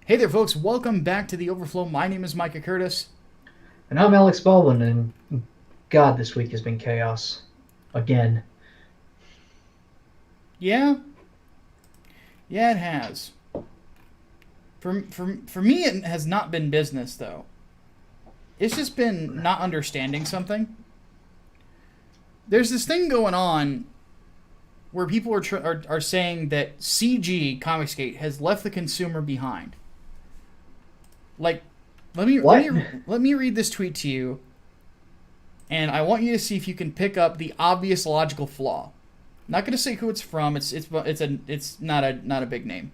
Hey there, folks. Welcome back to the Overflow. My name is Micah Curtis. And I'm Alex Baldwin, and God, this week has been chaos. Again. Yeah, yeah, it has. For me, it has not been business though. It's just been not understanding something. There's this thing going on where people are saying that CG Comicsgate has left the consumer behind. Like, let me let What? me let me read this tweet to you, and I want you to see if you can pick up the obvious logical flaw. I'm not going to say who it's from. It's not a big name.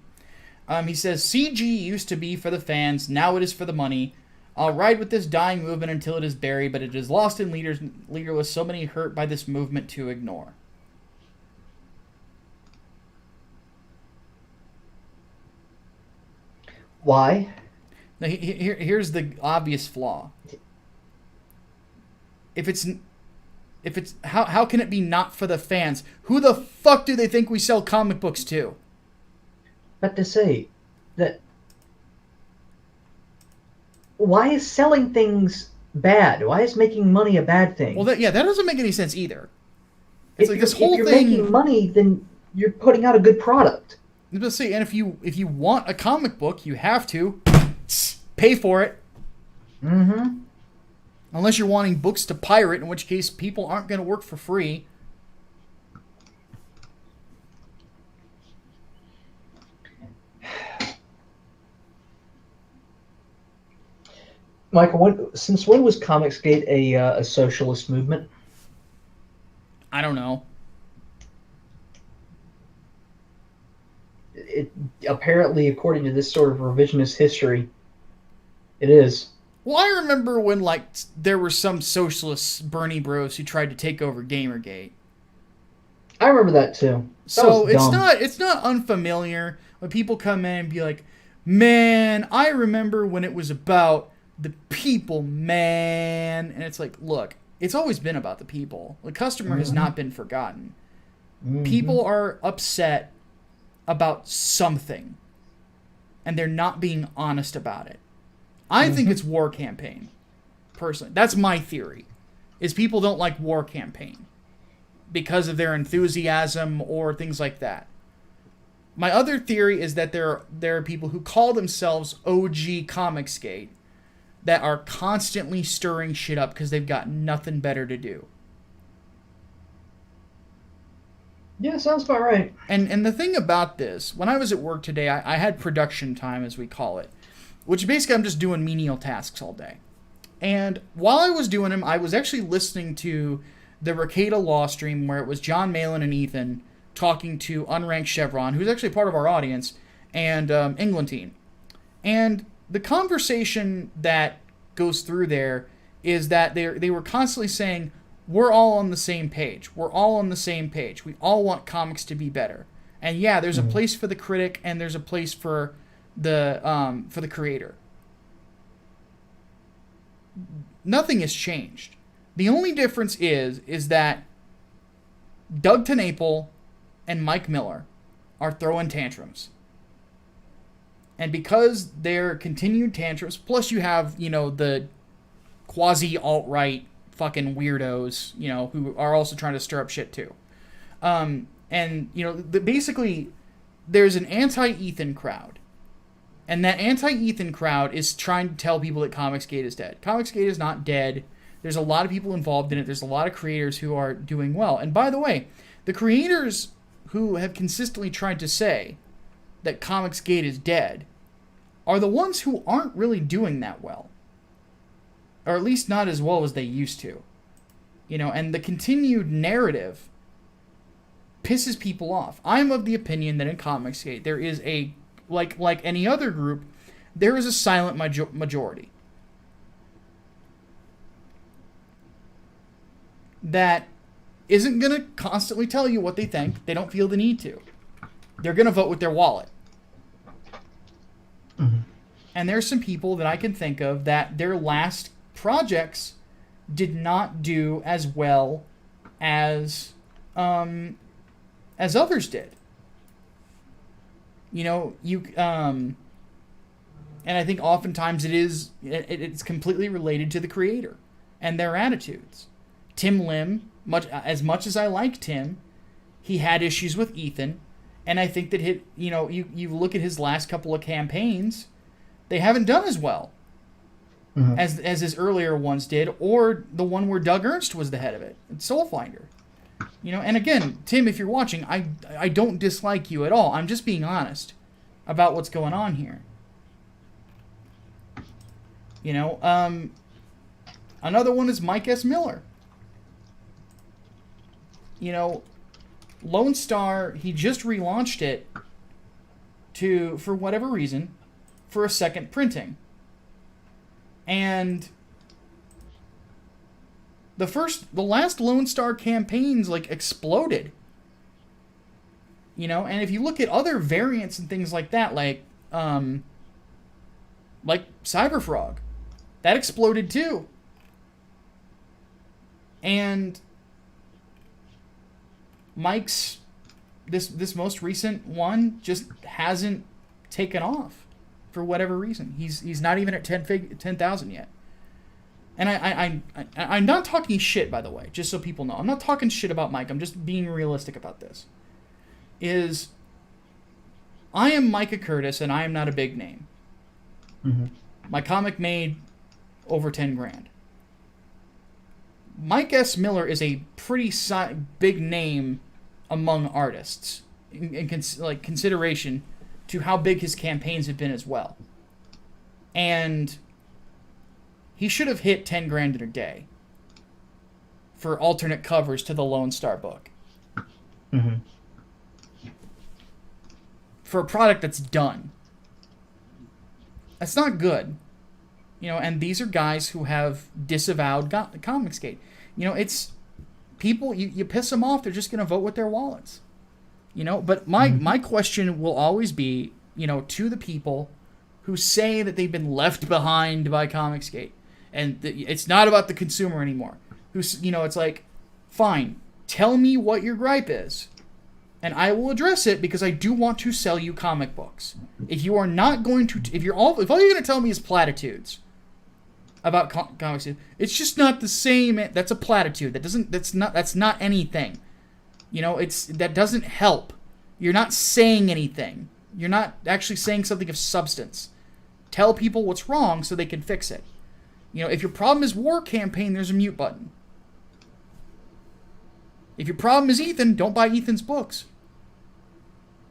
He says CG used to be for the fans. Now it is for the money. I'll ride with this dying movement until it is buried, but it is lost in leaderless. So many hurt by this movement to ignore. Why? Now, here's the obvious flaw. If it's how can it be not for the fans? Who the fuck do they think we sell comic books to? But to say that. Why is selling things bad? Why is making money a bad Well, thing? that doesn't make any sense either. It's If like you're this if whole you're making thing. money, then you're putting out a good product. Let's see, and if you want a comic book, you have to pay for it. Mm-hmm. Unless you're wanting books to pirate, in which case people aren't going to work for free. Michael, since when was Comicsgate a socialist movement? I don't know. It apparently, according to this sort of revisionist history, it is. Well, I remember when there were some socialists, Bernie Bros, who tried to take over Gamergate. I remember that too. That was So it's dumb. not unfamiliar when people come in and be like, "Man, I remember when it was about the people, man." And it's like, look, it's always been about the people. The customer has Mm-hmm. not been forgotten. Mm-hmm. People are upset about something, and they're not being honest about it. I think Mm-hmm. it's war campaign. Personally, that's my theory. Is people don't like war campaign because of their enthusiasm or things like that. My other theory is that there are people who call themselves OG Comicsgate that are constantly stirring shit up because they've got nothing better to do. Yeah, sounds about right. And the thing about this, when I was at work today, I had production time, as we call it, which basically I'm just doing menial tasks all day. And while I was doing them, I was actually listening to the Ricada Law stream where it was John Malin and Ethan talking to Unranked Chevron, who's actually part of our audience, and Englantine. And the conversation that goes through there is that they were constantly saying, we're all on the same page. We're all on the same page. We all want comics to be better. And yeah, there's a Mm-hmm. place for the critic and there's a place for the creator. Nothing has changed. The only difference is that Doug TenNapel and Mike Miller are throwing tantrums. And because they're continued tantrums, plus you have, the quasi alt right fucking weirdos, who are also trying to stir up shit too. And, basically, there's an anti Ethan crowd. And that anti Ethan crowd is trying to tell people that Comicsgate is dead. Comicsgate is not dead. There's a lot of people involved in it. There's a lot of creators who are doing well. And by the way, the creators who have consistently tried to say that Comicsgate is dead are the ones who aren't really doing that well. Or at least not as well as they used to. And the continued narrative pisses people off. I'm of the opinion that in Comicsgate there is like any other group, there is a silent majority that isn't going to constantly tell you what they think. They don't feel the need to. They're going to vote with their wallet. Mm-hmm. And there's some people that I can think of that their last projects did not do as well as as others did. You And I think oftentimes it's completely related to the creator and their attitudes. Tim Lim, much as I like Tim, he had issues with Ethan, and I think that you look at his last couple of campaigns, they haven't done as well as his earlier ones did, or the one where Doug Ernst was the head of it, Soulfinder. And again, Tim, if you're watching, I don't dislike you at all. I'm just being honest about what's going on here. Another one is Mike S. Miller. Lone Star, he just relaunched it for whatever reason, for a second printing. And the last Lone Star campaigns exploded. And if you look at other variants and things like that, like Cyberfrog, that exploded too. And Mike's this most recent one just hasn't taken off for whatever reason. He's not even at 10,000 yet. And I'm not talking shit, by the way, just so people know. I'm not talking shit about Mike. I'm just being realistic about this. I am Micah Curtis, and I am not a big name. Mm-hmm. My comic made over 10 grand. Mike S. Miller is a pretty big name among artists in consideration to how big his campaigns have been as well. And he should have hit 10 grand in a day for alternate covers to the Lone Star book. Mm-hmm. For a product that's done. That's not good. And these are guys who have disavowed Comicsgate. It's people, you piss them off, they're just going to vote with their wallets. But my question will always be, to the people who say that they've been left behind by Comicsgate. And it's not about the consumer anymore. It's like, fine, tell me what your gripe is. And I will address it because I do want to sell you comic books. If you are not going to, if all you're going to tell me is platitudes about comics, it's just not the same. That's a platitude. That's not anything. That doesn't help. You're not saying anything. You're not actually saying something of substance. Tell people what's wrong so they can fix it. If your problem is War Campaign, there's a mute button. If your problem is Ethan, don't buy Ethan's books.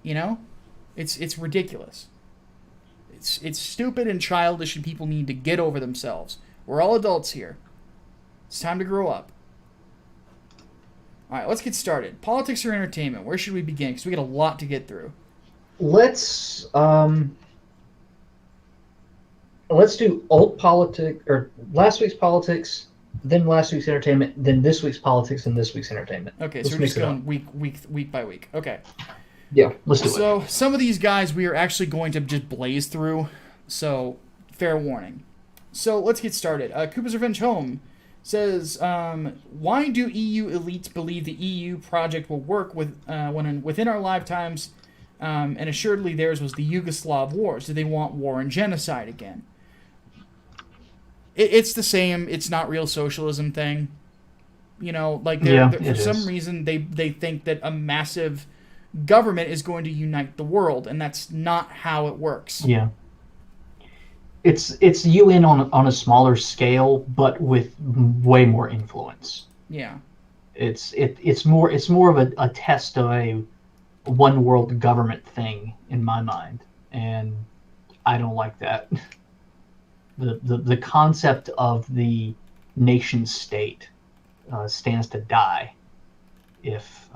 It's ridiculous. It's stupid and childish, and people need to get over themselves. We're all adults here. It's time to grow up. All right, let's get started. Politics or entertainment? Where should we begin? Because we got a lot to get through. Let's do old politics, or last week's politics, then last week's entertainment, then this week's politics, and this week's entertainment. Okay, so we're just going week by week. Okay. Yeah, let's do it. So some of these guys we are actually going to just blaze through, so fair warning. So let's get started. Koopa's Revenge Home says, why do EU elites believe the EU project will work within our lifetimes, and assuredly theirs was the Yugoslav wars? Do they want war and genocide again? It's the same, it's not real socialism thing. For some reason they think that a massive government is going to unite the world, and that's not how it works. Yeah. It's UN on a smaller scale, but with way more influence. Yeah. It's more of a test of a one world government thing in my mind, and I don't like that. The concept of the nation state stands to die if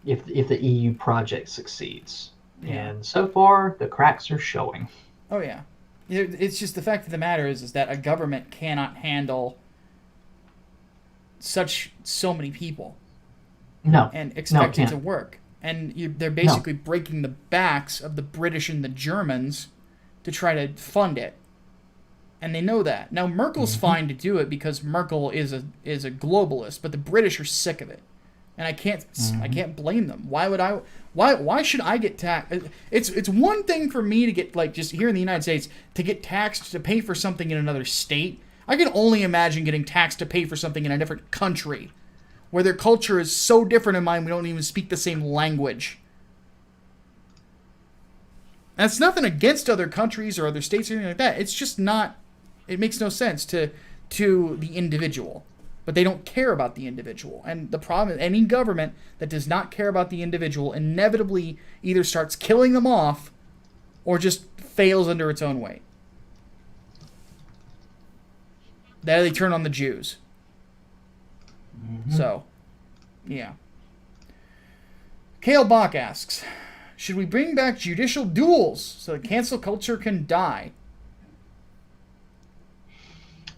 the EU project succeeds. Yeah. And so far, the cracks are showing. Oh, yeah. It's just the fact of the matter is that a government cannot handle so many people. No. And expect it to work. And they're basically breaking the backs of the British and the Germans to try to fund it. And they know that. Now, Merkel's fine to do it because Merkel is a globalist, but the British are sick of it. and I can't blame them. Why should I get taxed? It's one thing for me to get, like, just here in the United States, to get taxed to pay for something in another state. I can only imagine getting taxed to pay for something in a different country, where their culture is so different than mine, we don't even speak the same language. That's nothing against other countries or other states or anything like that. It's just not... It makes no sense to the individual. But they don't care about the individual. And the problem is, any government that does not care about the individual inevitably either starts killing them off or just fails under its own weight. Then they turn on the Jews. Mm-hmm. So, yeah. Kale Bach asks, should we bring back judicial duels so that cancel culture can die?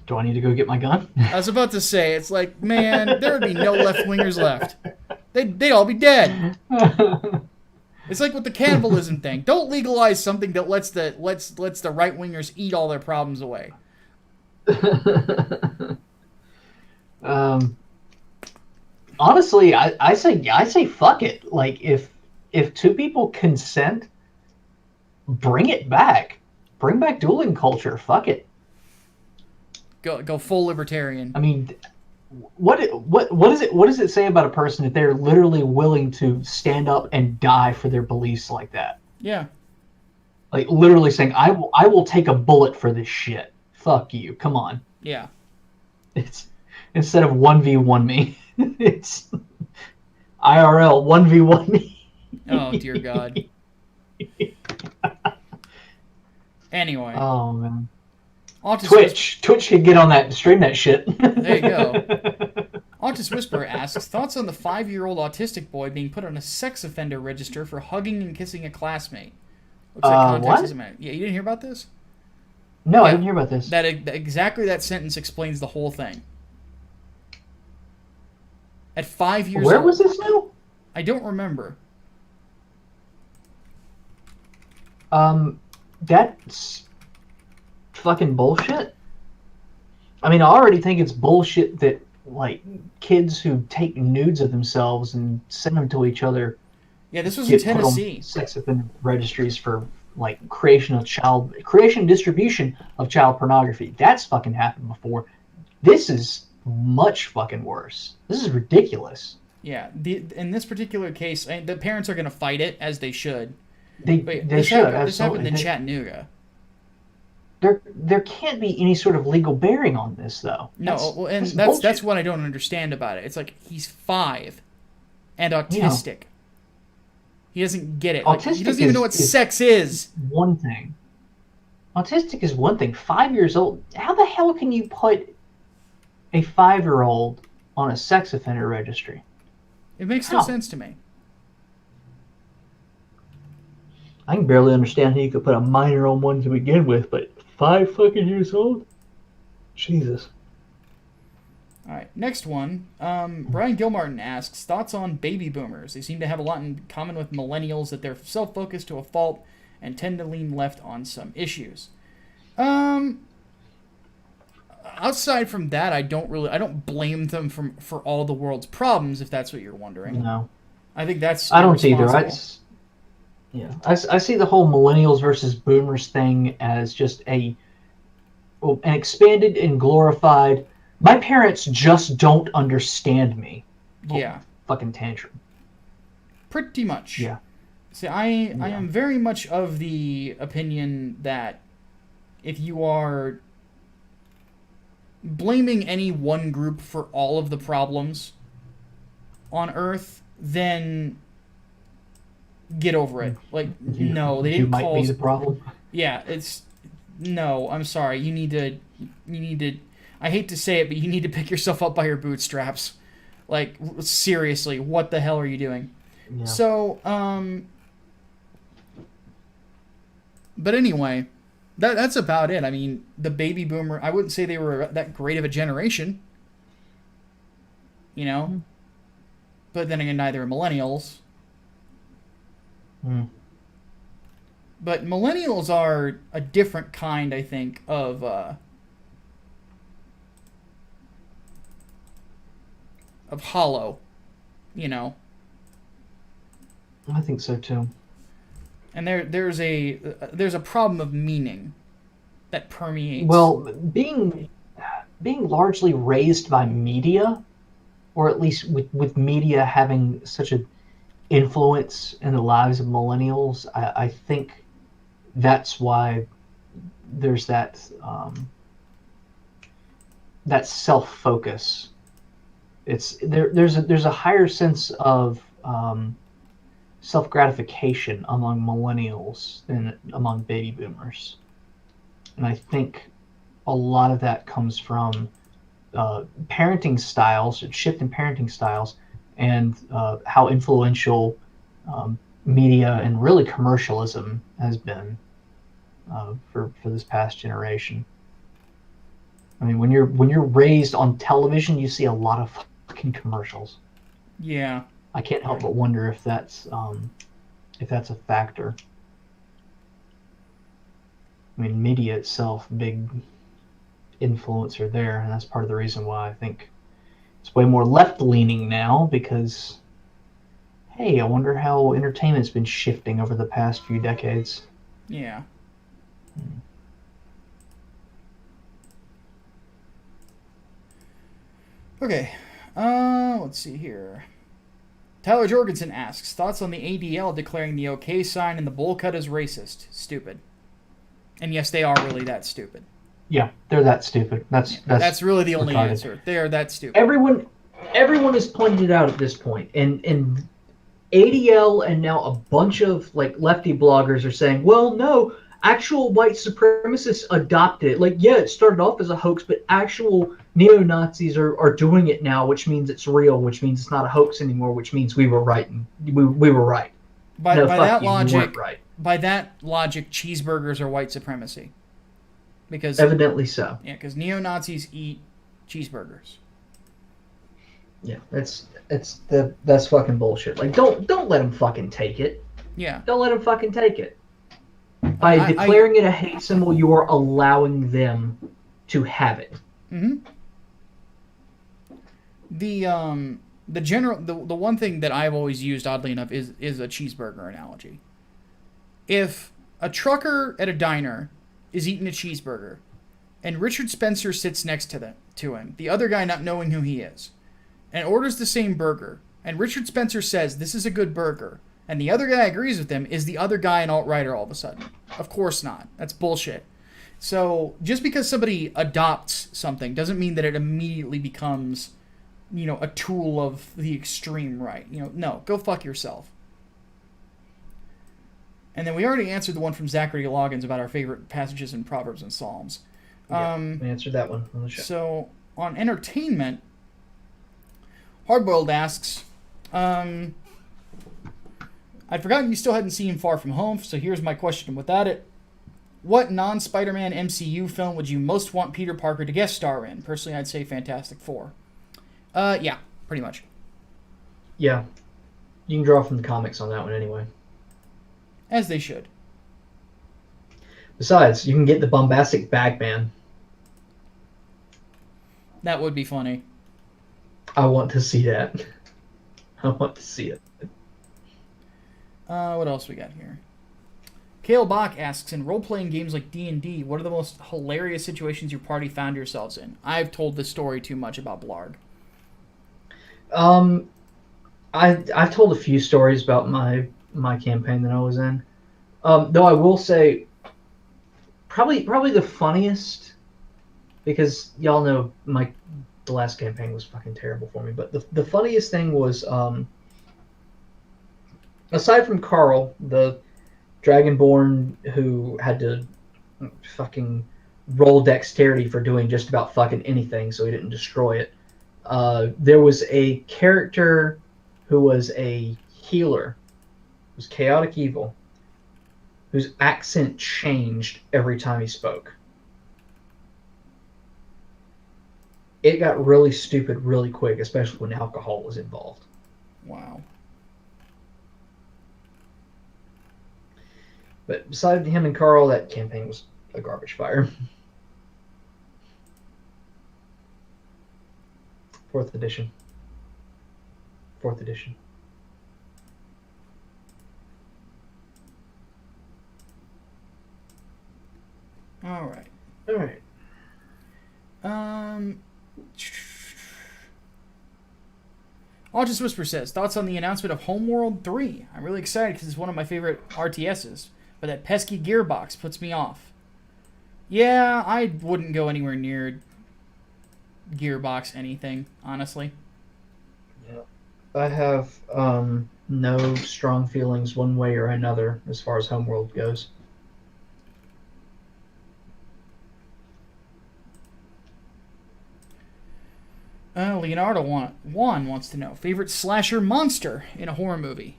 Do I need to go get my gun? I was about to say, it's like, man, there would be no left-wingers left. They'd all be dead. It's like with the cannibalism thing. Don't legalize something that lets the right-wingers eat all their problems away. Honestly, I say fuck it. Like, if two people consent, bring it back. Bring back dueling culture. Fuck it. Go full libertarian. I mean, what does it say about a person if they're literally willing to stand up and die for their beliefs like that? Yeah. Like, literally saying, I will take a bullet for this shit. Fuck you. Come on. Yeah. It's instead of 1v1 me, it's IRL 1v1 me. Oh dear God. Anyway. Oh man. Twitch can get on that, stream that shit. There you go. Autist Whisperer asks, thoughts on the 5-year-old autistic boy being put on a sex offender register for hugging and kissing a classmate? Looks like context isn't matter. Yeah, you didn't hear about this? No, yeah, I didn't hear about this. Exactly that sentence explains the whole thing. At 5 years Where old... was this now? I don't remember. That's fucking bullshit. I mean, I already think it's bullshit that, like, kids who take nudes of themselves and send them to each other. Yeah, this was in Tennessee. Sex offender registries for, like, creation and distribution of child pornography. That's fucking happened before. This is much fucking worse. This is ridiculous. Yeah, in this particular case, the parents are going to fight it, as they should. They should. This happened in Chattanooga. There can't be any sort of legal bearing on this, though. No, and that's what I don't understand about it. It's like, he's 5 and autistic. Yeah. He doesn't get it. Like, he doesn't even know what sex is. One thing. Autistic is one thing. 5 years old. How the hell can you put a 5-year-old on a sex offender registry? It makes no sense to me. I can barely understand how you could put a minor on one to begin with, but 5 fucking years old? Jesus. Alright, next one. Brian Gilmartin asks, thoughts on baby boomers? They seem to have a lot in common with millennials, that they're self-focused to a fault and tend to lean left on some issues. Outside from that, I don't blame them for all the world's problems, if that's what you're wondering. No. I think that's I don't either. I see the whole millennials versus boomers thing as just an expanded and glorified, my parents just don't understand me. Yeah. Fucking tantrum. Pretty much. Yeah. See, I am very much of the opinion that if you are blaming any one group for all of the problems on Earth, then get over it. Like, no, they didn't might be the problem. Yeah, no, I'm sorry. You need to, I hate to say it, but you need to pick yourself up by your bootstraps. Like, seriously, what the hell are you doing? Yeah. So, but anyway, that's about it. I mean, the baby boomer, I wouldn't say they were that great of a generation. You know? Mm-hmm. But then again, neither are millennials. Mm. But millennials are a different kind, I think, of hollow you know. I think so too. And there's a problem of meaning that permeates. Well, being largely raised by media, or at least with media having such an influence in the lives of millennials, I think that's why there's that self focus. It's there's a higher sense of self gratification among millennials than among baby boomers, and I think a lot of that comes from parenting styles, shift in parenting styles, and how influential media and really commercialism has been for this past generation. I mean, when you're raised on television, you see a lot of fucking commercials. Yeah. I can't help but wonder if that's a factor. I mean, media itself, big influencer there, and that's part of the reason why I think it's way more left-leaning now, because, hey, I wonder how entertainment's been shifting over the past few decades. Yeah. Okay. Let's see here. Tyler Jorgensen asks, thoughts on the ADL declaring the OK sign and the bowl cut as racist? Stupid. And yes, they are really that stupid. Yeah, they're that stupid. That's really the only retarded. answer. They are that stupid. Everyone has pointed it out at this point, and ADL and now a bunch of like lefty bloggers are saying, well, no, actual white supremacists adopted it. Like, yeah, it started off as a hoax, but actual neo-Nazis are doing it now, which means it's real, which means it's not a hoax anymore, which means we were right. We were right. By no, that you logic, weren't right. By that logic, cheeseburgers are white supremacy. Because evidently so. Yeah, because neo-Nazis eat cheeseburgers. Yeah, that's fucking bullshit. Like, don't let them fucking take it. Yeah. Don't let them fucking take it. By declaring it a hate symbol, you are allowing them to have it. Mm-hmm. The one thing that I've always used, oddly enough, is a cheeseburger analogy. If a trucker at a diner is eating a cheeseburger, and Richard Spencer sits next to him, the other guy not knowing who he is, and orders the same burger, and Richard Spencer says, this is a good burger, and the other guy agrees with him, is the other guy an alt-righter all of a sudden? Of course not. That's bullshit. So, just because somebody adopts something doesn't mean that it immediately becomes, a tool of the extreme right. No, go fuck yourself. And then we already answered the one from Zachary Loggins about our favorite passages in Proverbs and Psalms. We answered that one on the show. So, on entertainment, Hardboiled asks, I'd forgotten you still hadn't seen Far From Home, so here's my question without it. What non-Spider-Man MCU film would you most want Peter Parker to guest star in? Personally, I'd say Fantastic Four. Yeah, pretty much. Yeah. You can draw from the comics on that one anyway. As they should. Besides, you can get the bombastic Bagman. That would be funny. I want to see that. I want to see it. What else we got here? Kale Bach asks, in role-playing games like D&D, what are the most hilarious situations your party found yourselves in? I've told this story too much about Blarg. I've told a few stories about my campaign that I was in. Though I will say, probably the funniest, because y'all know the last campaign was fucking terrible for me. But the funniest thing was, aside from Carl, the Dragonborn who had to fucking roll dexterity for doing just about fucking anything so he didn't destroy it. There was a character who was a healer, was chaotic evil, whose accent changed every time he spoke. It got really stupid really quick, especially when alcohol was involved. Wow. But besides him and Carl, that campaign was a garbage fire. 4th edition. 4th edition. All right. All right. August Whisper says, thoughts on the announcement of Homeworld 3? I'm really excited because it's one of my favorite RTSs, but that pesky gearbox puts me off. Yeah, I wouldn't go anywhere near Gearbox anything, honestly. Yeah. I have no strong feelings one way or another as far as Homeworld goes. Leonardo Juan wants to know, favorite slasher monster in a horror movie?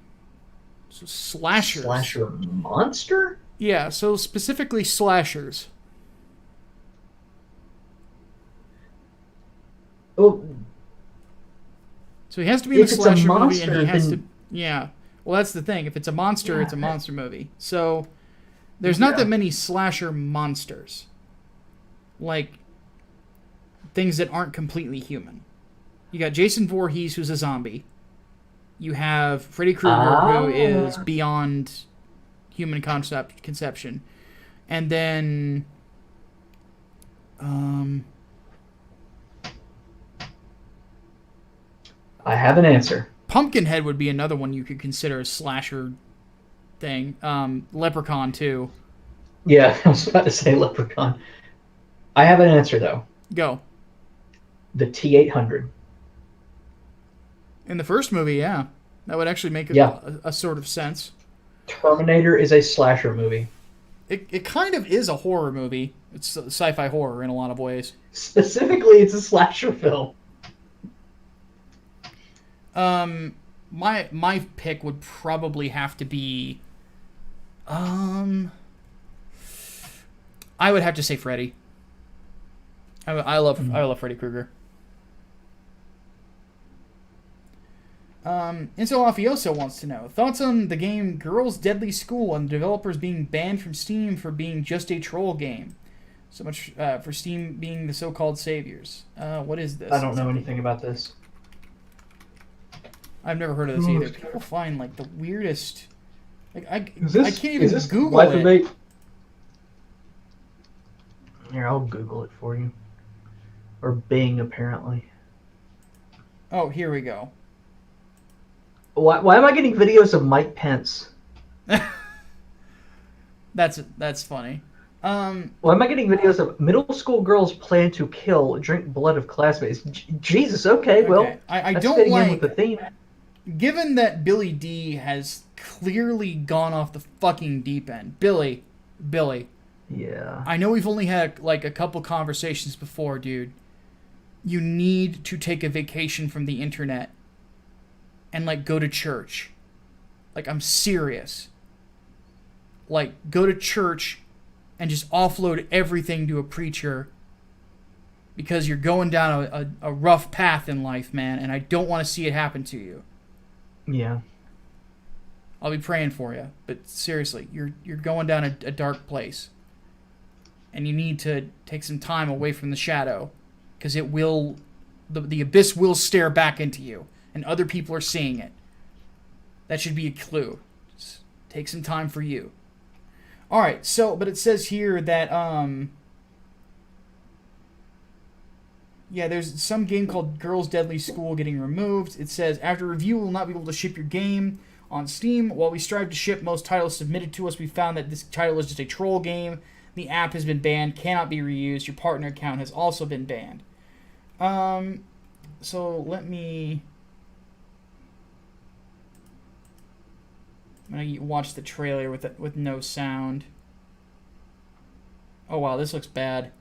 So slashers. Slasher monster? Yeah, so specifically slashers. Oh, so he has to be in a slasher movie, and he has then... to... Yeah. Well, that's the thing. If it's a monster, it's a monster movie. So there's not that many slasher monsters. Like, things that aren't completely human. You got Jason Voorhees, who's a zombie. You have Freddy Krueger, who is beyond human conception. And then... I have an answer. Pumpkinhead would be another one you could consider a slasher thing. Leprechaun, too. Yeah, I was about to say Leprechaun. I have an answer, though. Go. The T-800. In the first movie, yeah. That would actually make a sort of sense. Terminator is a slasher movie. It kind of is a horror movie. It's sci-fi horror in a lot of ways. Specifically, it's a slasher film. My pick would probably have to be... I would have to say Freddy. I love Freddy Krueger. Insel Afioso wants to know, thoughts on the game Girls Deadly School and the developers being banned from Steam for being just a troll game. So much for Steam being the so-called saviors. What is this? I don't know anything about this. I've never heard of this either. People find like the weirdest... Like I can't even Google Life it. Here, I'll Google it for you. Or Bing, apparently. Oh, here we go. Why am I getting videos of Mike Pence? That's funny. Why am I getting videos of middle school girls plan to drink blood of classmates? Jesus, okay, well, I that's don't fitting like... in with the theme. Given that Billy D has clearly gone off the fucking deep end. Billy. Yeah. I know we've only had like a couple conversations before, dude. You need to take a vacation from the internet and like go to church. Like, I'm serious. Like, go to church and just offload everything to a preacher because you're going down a rough path in life, man, and I don't want to see it happen to you. Yeah. I'll be praying for you, but seriously, you're going down a dark place, and you need to take some time away from the shadow, because it will, the abyss will stare back into you, and other people are seeing it. That should be a clue. Just take some time for you. All right, so but it says here that yeah, there's some game called Girls Deadly School getting removed. It says, after review, we will not be able to ship your game on Steam. While we strive to ship most titles submitted to us, we found that this title is just a troll game. The app has been banned, cannot be reused. Your partner account has also been banned. So let me... I'm going to watch the trailer with no sound. Oh, wow, this looks bad.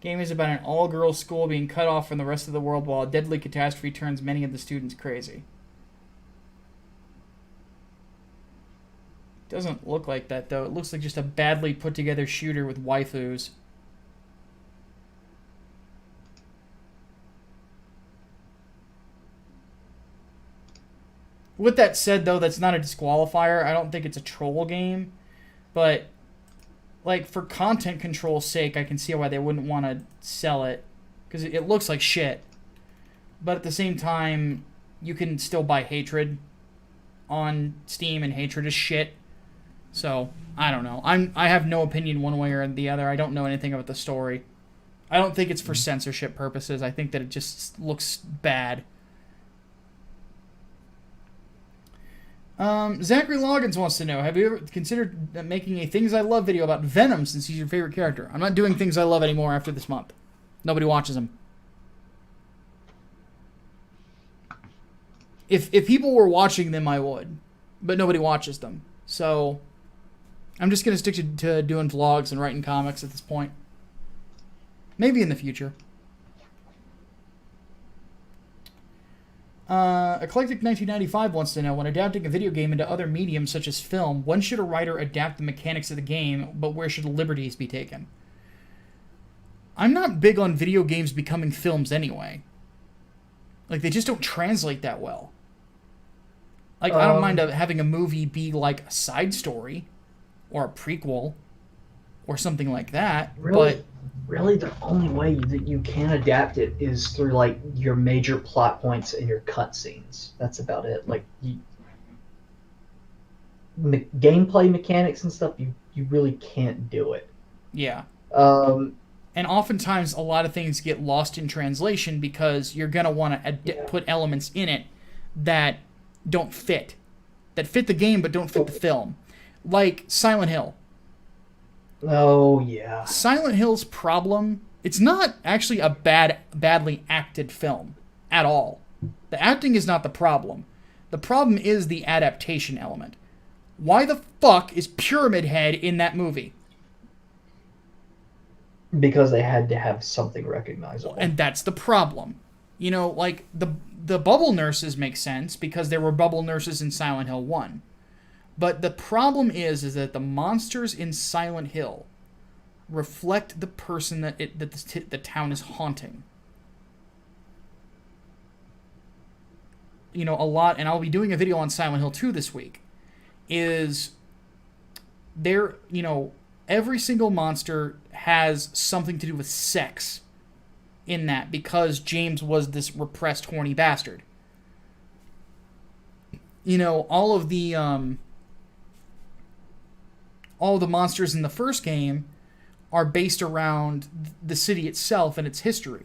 Game is about an all-girls school being cut off from the rest of the world while a deadly catastrophe turns many of the students crazy. Doesn't look like that, though. It looks like just a badly put-together shooter with waifus. With that said, though, that's not a disqualifier. I don't think it's a troll game, but like, for content control's sake, I can see why they wouldn't want to sell it, because it looks like shit. But at the same time, you can still buy Hatred on Steam, and Hatred is shit. So, I don't know. I have no opinion one way or the other. I don't know anything about the story. I don't think it's for censorship purposes. I think that it just looks bad. Zachary Loggins wants to know, have you ever considered making a Things I Love video about Venom since he's your favorite character? I'm not doing Things I Love anymore after this month. Nobody watches them. If people were watching them, I would. But nobody watches them. So, I'm just going to stick to doing vlogs and writing comics at this point. Maybe in the future. Eclectic 1995 wants to know, when adapting a video game into other mediums such as film, when should a writer adapt the mechanics of the game, but where should liberties be taken? I'm not big on video games becoming films anyway. Like, they just don't translate that well. Like, I don't mind having a movie be like a side story, or a prequel, or something like that, but... Really, the only way that you can adapt it is through, like, your major plot points and your cutscenes. That's about it. Like, gameplay mechanics and stuff, you really can't do it. Yeah. And oftentimes, a lot of things get lost in translation because you're going to want to put elements in it that don't fit. That fit the game, but don't fit the film. Like Silent Hill. Oh, yeah. Silent Hill's problem, it's not actually a badly acted film at all. The acting is not the problem. The problem is the adaptation element. Why the fuck is Pyramid Head in that movie? Because they had to have something recognizable. And that's the problem. You know, like, the bubble nurses make sense because there were bubble nurses in Silent Hill 1. But the problem is that the monsters in Silent Hill reflect the person that the town is haunting. You know, a lot, and I'll be doing a video on Silent Hill 2 this week, is there, you know, every single monster has something to do with sex in that, because James was this repressed, horny bastard. You know, all of the monsters in the first game are based around the city itself and its history,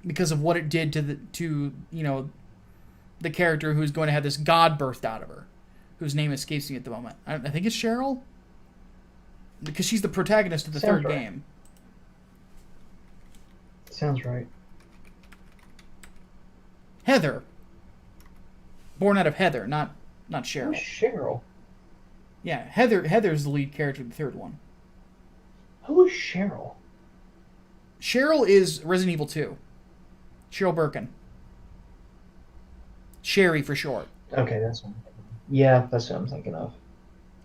because of what it did to you know, the character who's going to have this god birthed out of her, whose name escapes me at the moment. I think it's Cheryl, because she's the protagonist of the third game. Sounds right. Heather. Born out of Heather, not Cheryl. Who's Cheryl? Yeah, Heather's the lead character of the third one. Who is Cheryl? Cheryl is Resident Evil 2. Cheryl Birkin. Sherry for short. Okay, that's one. Yeah, that's what I'm thinking of.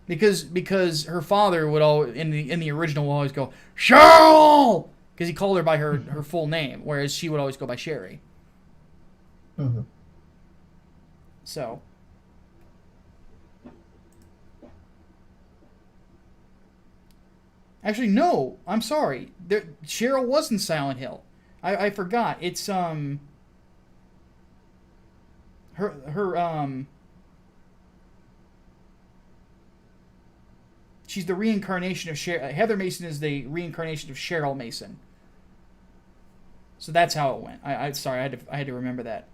Because her father would in the original always go, Cheryl! Because he called her by her full name, whereas she would always go by Sherry. Mm-hmm. So. Actually, no. I'm sorry. Cheryl was in Silent Hill. I forgot. It's her she's the reincarnation of Heather Mason is the reincarnation of Cheryl Mason. So that's how it went. Sorry, I had to remember that.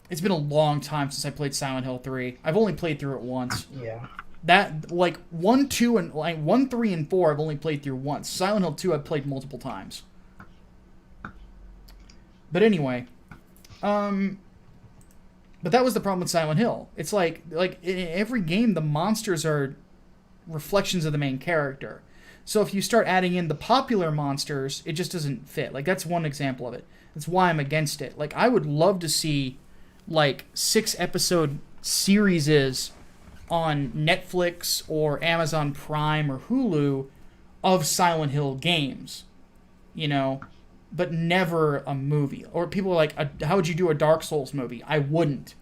It's been a long time since I played Silent Hill 3. I've only played through it once. Yeah. That, like, 1, 2, and like 1, 3, and 4 I've only played through once. Silent Hill 2 I've played multiple times. But anyway, but that was the problem with Silent Hill. It's like in every game the monsters are reflections of the main character. So if you start adding in the popular monsters, it just doesn't fit. Like, that's one example of it. That's why I'm against it. Like, I would love to see, like, 6-episode series on Netflix or Amazon Prime or Hulu of Silent Hill games, you know, but never a movie. Or people are like, how would you do a Dark Souls movie? I wouldn't.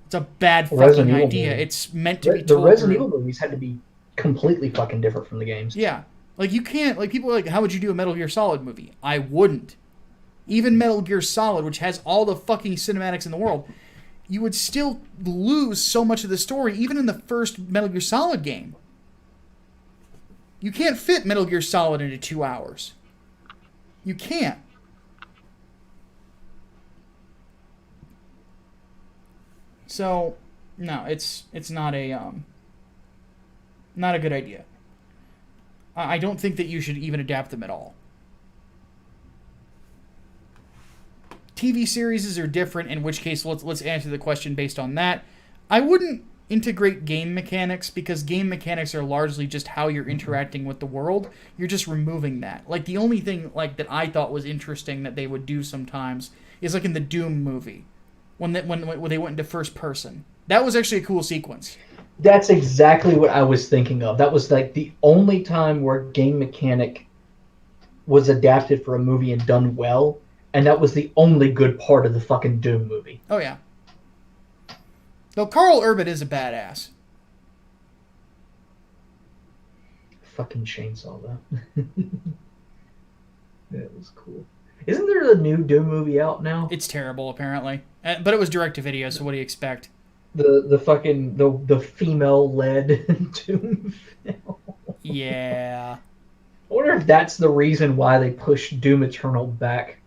It's a bad fucking idea. It's meant to be told. The Resident Evil movies had to be completely fucking different from the games. Yeah. Like, you can't... Like, people are like, how would you do a Metal Gear Solid movie? I wouldn't. Even Metal Gear Solid, which has all the fucking cinematics in the world, you would still lose so much of the story, even in the first Metal Gear Solid game. You can't fit Metal Gear Solid into 2 hours. You can't. So, no, it's not a good idea. I don't think that you should even adapt them at all. TV series are different, in which case let's answer the question based on that. I wouldn't integrate game mechanics, because game mechanics are largely just how you're interacting with the world. You're just removing that. Like, the only thing like that I thought was interesting that they would do sometimes is like in the Doom movie when they went into first person. That was actually a cool sequence. That's exactly what I was thinking of. That was like the only time where game mechanic was adapted for a movie and done well, and that was the only good part of the fucking Doom movie. Oh yeah. Though Carl Urban is a badass. Fucking chainsaw though. That was cool. Isn't there a new Doom movie out now? It's terrible, apparently, but it was direct to video. So what do you expect? The female led Doom film. Yeah. I wonder if that's the reason why they pushed Doom Eternal back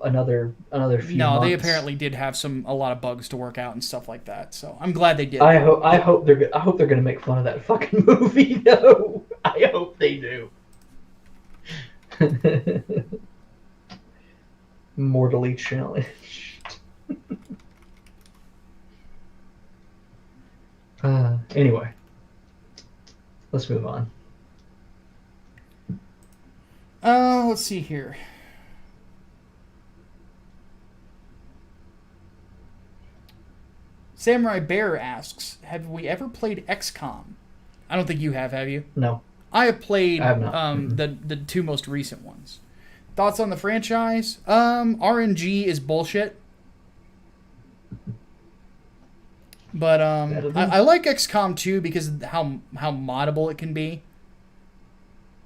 another few months. They apparently did have a lot of bugs to work out and stuff like that. So I'm glad they did. I hope they're gonna make fun of that fucking movie though. I hope they do. Mortally challenged. Anyway, let's move on. Let's see here. Samurai Bear asks, have we ever played XCOM? I don't think you have you? No. I have played I have not. The two most recent ones. Thoughts on the franchise? RNG is bullshit. But I like XCOM 2 because of how moddable it can be.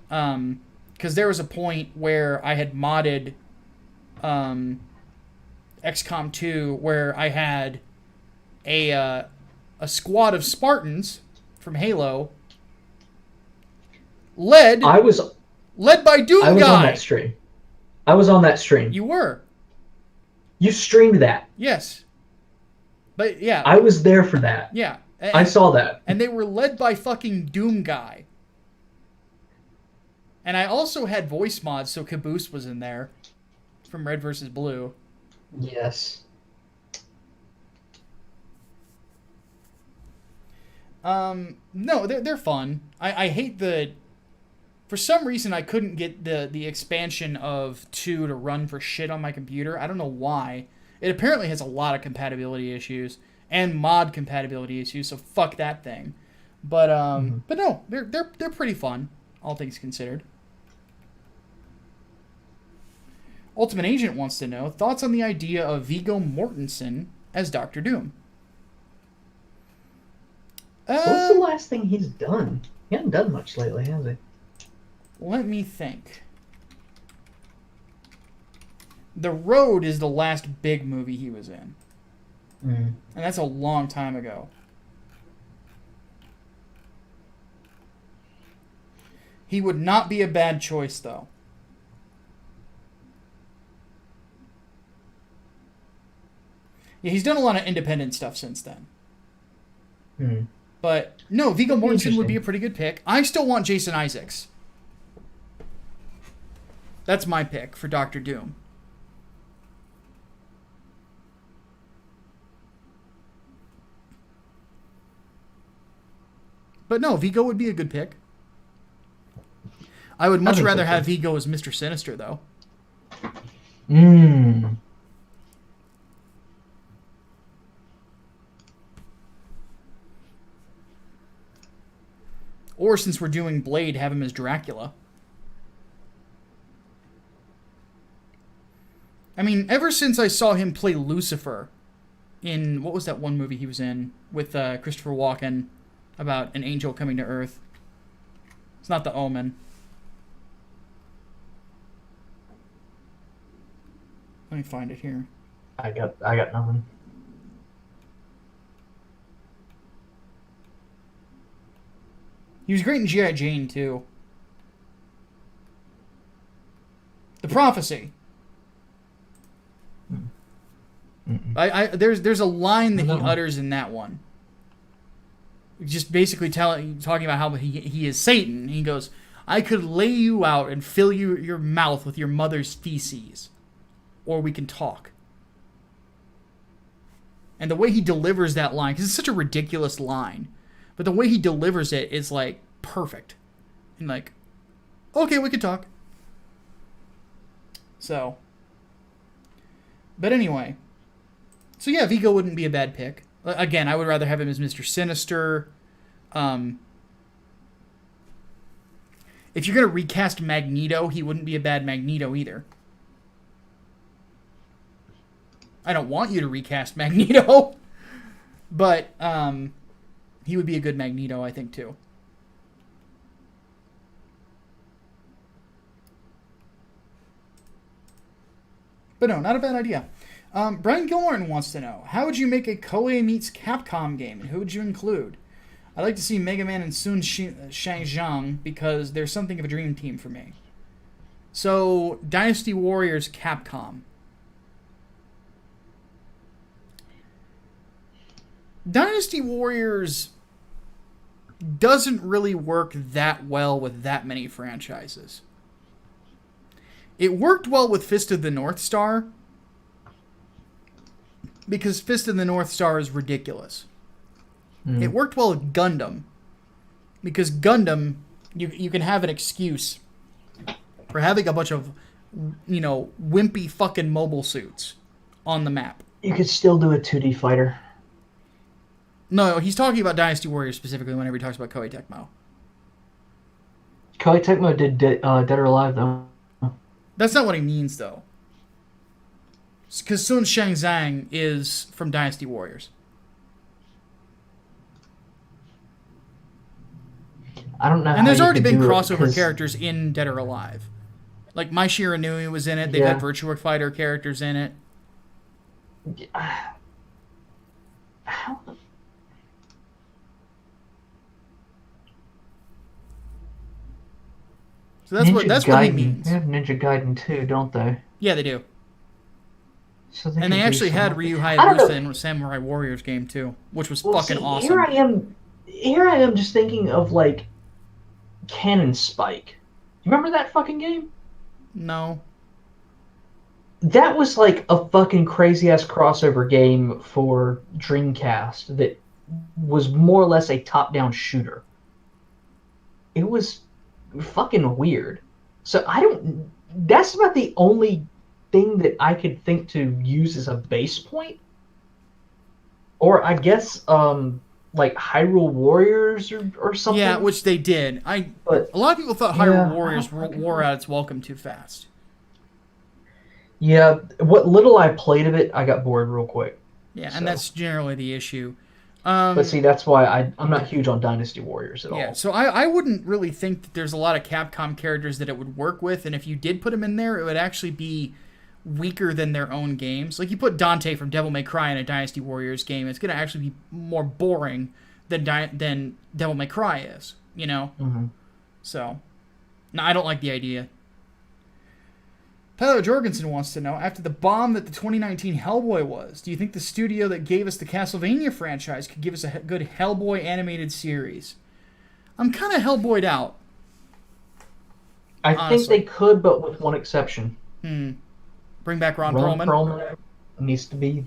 Because there was a point where I had modded XCOM 2 where I had a squad of Spartans from Halo led by Doom Guy. I was on that stream. I was on that stream. You were. You streamed that. Yes. But yeah. I was there for that. Yeah. I saw that. And they were led by fucking Doom Guy. And I also had voice mods, so Caboose was in there from Red vs. Blue. Yes. No, they're fun. I hate for some reason I couldn't get the expansion of 2 to run for shit on my computer. I don't know why. It apparently has a lot of compatibility issues and mod compatibility issues, so fuck that thing. But but no, they're pretty fun, all things considered. Ultimate Agent wants to know thoughts on the idea of Viggo Mortensen as Dr. Doom. What's the last thing he's done? He hasn't done much lately, has he? Let me think. The Road is the last big movie he was in. And that's a long time ago. He would not be a bad choice, though. Yeah, he's done a lot of independent stuff since then. But, no, Viggo Mortensen would be a pretty good pick. I still want Jason Isaacs. That's my pick for Dr. Doom. But no, Viggo would be a good pick. I would much rather have Viggo as Mr. Sinister, though. Or, since we're doing Blade, have him as Dracula. I mean, ever since I saw him play Lucifer in, what was that one movie he was in with Christopher Walken about an angel coming to Earth? It's not the Omen. Let me find it here. I got nothing. He was great in G.I. Jane, too. The Prophecy. There's a line that he utters in that one. Just basically talking about how he is Satan. He goes, I could lay you out and fill your mouth with your mother's feces. Or we can talk. And the way he delivers that line, because it's such a ridiculous line, but the way he delivers it is, like, perfect. And, like, okay, we can talk. So. But anyway. So, yeah, Vigo wouldn't be a bad pick. Again, I would rather have him as Mr. Sinister. If you're going to recast Magneto, he wouldn't be a bad Magneto either. I don't want you to recast Magneto. But he would be a good Magneto, I think, too. But no, not a bad idea. Brian Gilmartin wants to know, how would you make a Koei meets Capcom game, and who would you include? I'd like to see Mega Man and Sun Shang because they're something of a dream team for me. So, Dynasty Warriors Capcom. Dynasty Warriors doesn't really work that well with that many franchises. It worked well with Fist of the North Star, because Fist of the North Star is ridiculous. It worked well with Gundam, because Gundam, you can have an excuse for having a bunch of, wimpy fucking mobile suits on the map. You could still do a 2D fighter. No, he's talking about Dynasty Warriors specifically whenever he talks about Koei Tecmo. Koei Tecmo did Dead or Alive, though. That's not what he means, though. Because Sun Shang is from Dynasty Warriors. I don't know. And there's already been crossover characters in Dead or Alive. Like Mai Shiranui was in it. They've had Virtua Fighter characters in it. How? So that's what he means. They have Ninja Gaiden too, don't they? Yeah, they do. So they actually had Ryu Hayabusa in Samurai Warriors game too, which was fucking awesome. Here I am just thinking of like Cannon Spike. You remember that fucking game? No. That was like a fucking crazy ass crossover game for Dreamcast that was more or less a top-down shooter. It was fucking weird. So that's about the only thing that I could think to use as a base point. Or I guess like Hyrule Warriors or something. Yeah, which they did. A lot of people thought Hyrule Warriors wore out its welcome too fast. Yeah, what little I played of it, I got bored real quick. Yeah, and that's generally the issue. But see, that's why I'm not huge on Dynasty Warriors at all. Yeah, so I wouldn't really think that there's a lot of Capcom characters that it would work with, and if you did put them in there, it would actually be weaker than their own games. Like, you put Dante from Devil May Cry in a Dynasty Warriors game, it's going to actually be more boring than Devil May Cry is, you know? Mm-hmm. So, no, I don't like the idea. Tyler Jorgensen wants to know, after the bomb that the 2019 Hellboy was, do you think the studio that gave us the Castlevania franchise could give us a good Hellboy animated series? I'm kind of Hellboyed out. I think they could, but with one exception. Bring back Ron Perlman. Perlman needs to be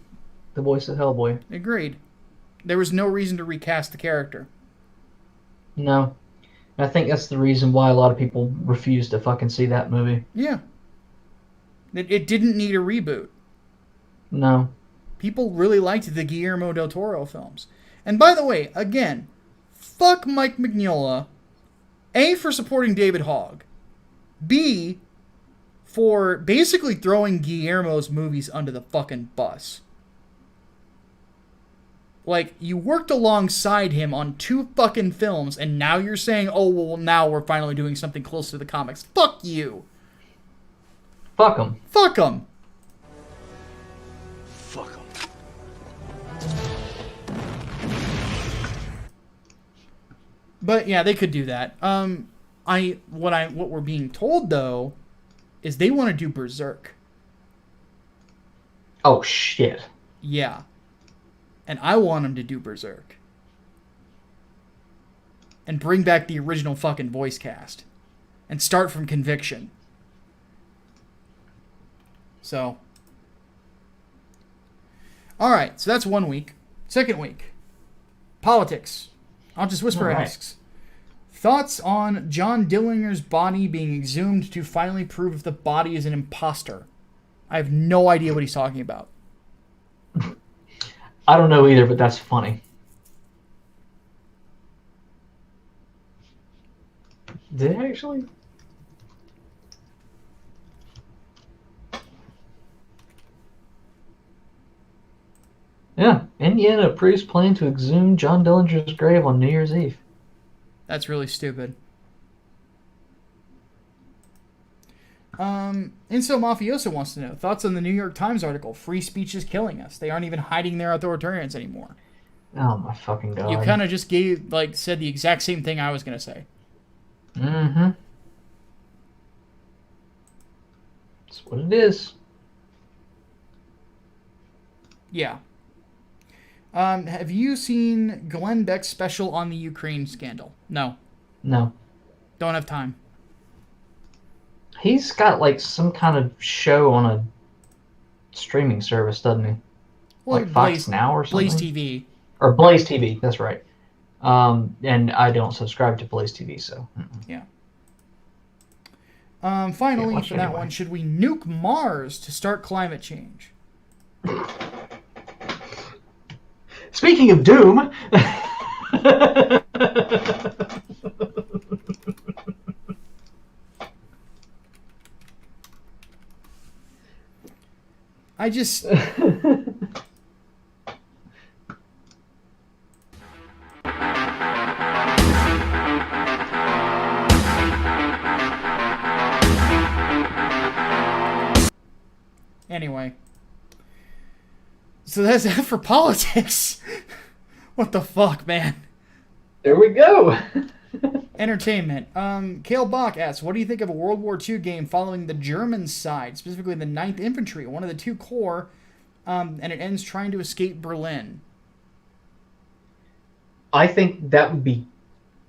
the voice of Hellboy. Agreed. There was no reason to recast the character. No. I think that's the reason why a lot of people refuse to fucking see that movie. Yeah. It didn't need a reboot. No. People really liked the Guillermo del Toro films. And by the way, again, fuck Mike Mignola. A, for supporting David Hogg. B, for basically throwing Guillermo's movies under the fucking bus. Like, you worked alongside him on 2 fucking films, and now you're saying, oh, well, now we're finally doing something close to the comics. Fuck you. Fuck him. Fuck him. Fuck him. But yeah, they could do that. What we're being told though is they want to do Berserk. Oh shit. Yeah. And I want them to do Berserk. And bring back the original fucking voice cast. And start from Conviction. So. Alright, so that's 1 week. Second week. Politics. I'll just whisper asks. Thoughts on John Dillinger's body being exhumed to finally prove if the body is an imposter? I have no idea what he's talking about. I don't know either, but that's funny. Did it actually? Yeah, Indiana priests plan to exhume John Dillinger's grave on New Year's Eve. That's really stupid. Inso Mafioso wants to know thoughts on the New York Times article. Free speech is killing us. They aren't even hiding their authoritarians anymore. Oh my fucking god! You kind of just said the exact same thing I was gonna say. Mm-hmm. That's what it is. Yeah. Have you seen Glenn Beck's special on the Ukraine scandal? No. No. Don't have time. He's got like some kind of show on a streaming service, doesn't he? Well, like Fox Now or something? Blaze TV. Or Blaze TV, that's right. And I don't subscribe to Blaze TV, so. Yeah. Finally, watch for that anyway. one, should we nuke Mars to start climate change? Speaking of Doom. I just... Anyway. So that's it for politics. What the fuck, man? There we go. Entertainment. Kale Bach asks, what do you think of a World War II game following the German side, specifically the 9th Infantry, one of the 2 corps, and it ends trying to escape Berlin? I think that would be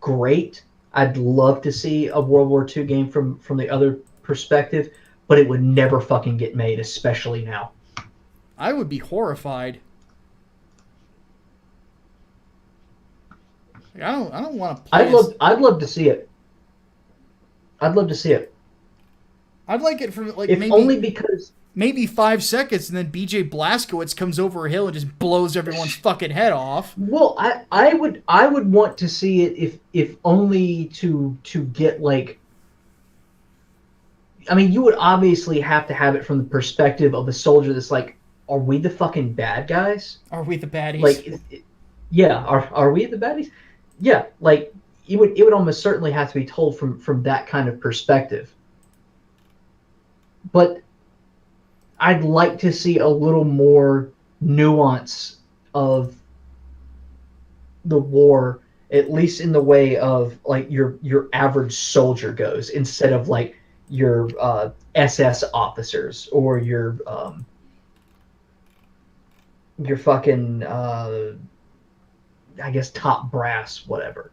great. I'd love to see a World War II game from the other perspective, but it would never fucking get made, especially now. I would be horrified. Like, I don't want to play. I'd love to see it. I'd love to see it. I'd like it for like if maybe only because maybe 5 seconds, and then BJ Blazkowicz comes over a hill and just blows everyone's fucking head off. Well, I would want to see it if only to get like. I mean, you would obviously have to have it from the perspective of a soldier that's like, are we the fucking bad guys? Are we the baddies? Like, yeah, are we the baddies? Yeah, like it would almost certainly have to be told from that kind of perspective. But I'd like to see a little more nuance of the war, at least in the way of like your average soldier goes, instead of like your SS officers or your fucking I guess top brass, whatever.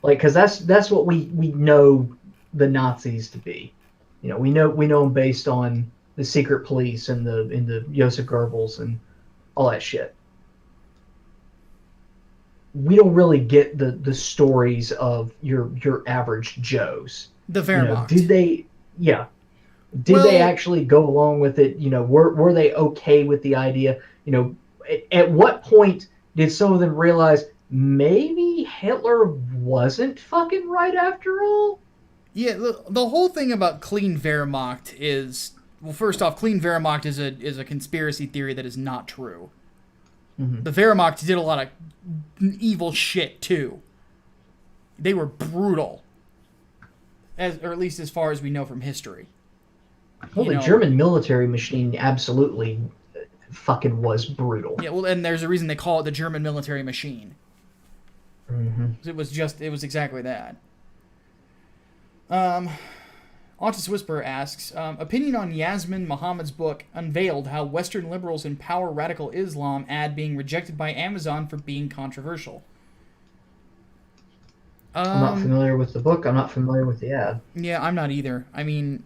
Like, because that's what we know the Nazis to be. You know, we know them based on the secret police and the Joseph Goebbels and all that shit. We don't really get the stories of your average Joes. The Wehrmacht. Did they? Yeah. Did they actually go along with it? You know, were they okay with the idea? You know, at what point did some of them realize maybe Hitler wasn't fucking right after all? Yeah, the whole thing about clean Wehrmacht is, well, first off, clean Wehrmacht is a conspiracy theory that is not true. The Veramox did a lot of evil shit too. They were brutal, or at least as far as we know from history. Well, the German military machine absolutely fucking was brutal. Yeah, well, and there's a reason they call it the German military machine. It was exactly that. Autis Whisperer asks, opinion on Yasmin Mohammed's book unveiled how Western liberals empower radical Islam ad being rejected by Amazon for being controversial. I'm not familiar with the book. I'm not familiar with the ad. Yeah, I'm not either. I mean,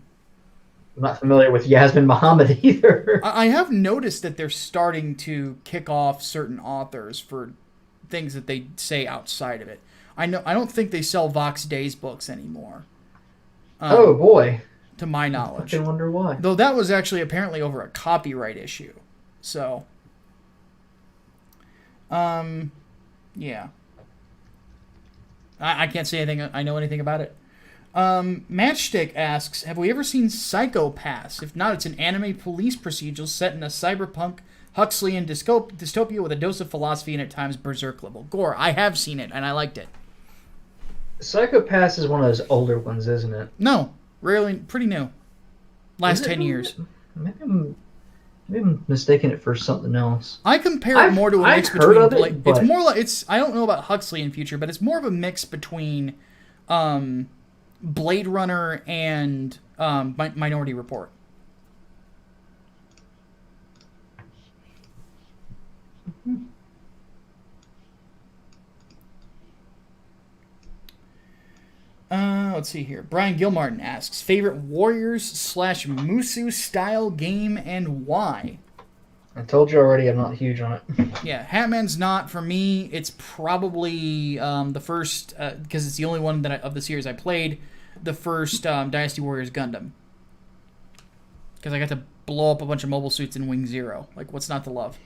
I'm not familiar with Yasmin Mohammed either. I have noticed that they're starting to kick off certain authors for things that they say outside of it. I don't think they sell Vox Days books anymore. Oh boy. To my knowledge. I wonder why. Though that was actually apparently over a copyright issue. So yeah. I can't say anything I know anything about it. Matchstick asks, have we ever seen Psycho Pass? If not, it's an anime police procedural set in a cyberpunk Huxleyan dystopia with a dose of philosophy and at times berserk level gore. I have seen it and I liked it. Psycho Pass is one of those older ones, isn't it? No, pretty new. Last 10 years. Maybe I'm mistaking it for something else. I compare it more to a mix between. It's more like I don't know about Huxley in future, but it's more of a mix between Blade Runner and Minority Report. Let's see here. Brian Gilmartin asks, favorite Warriors/Musu style game and why? I told you already I'm not huge on it. Yeah, Hatman's not for me. It's probably the first, because it's the only one of the series I played, the first Dynasty Warriors Gundam. Because I got to blow up a bunch of mobile suits in Wing Zero. Like, what's not to love?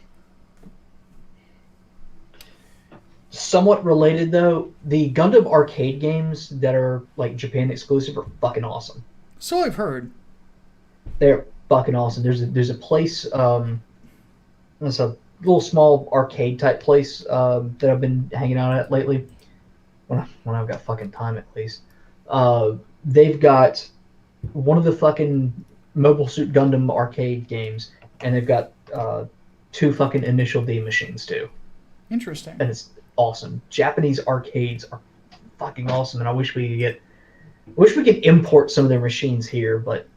Somewhat related, though, the Gundam arcade games that are, like, Japan exclusive are fucking awesome. So I've heard. They're fucking awesome. There's a place, it's a little small arcade-type place that I've been hanging out at lately. When I've got fucking time, at least. They've got one of the fucking Mobile Suit Gundam arcade games, and they've got 2 fucking Initial D machines, too. Interesting. And it's awesome. Japanese arcades are fucking awesome, and I wish we could import some of their machines here, but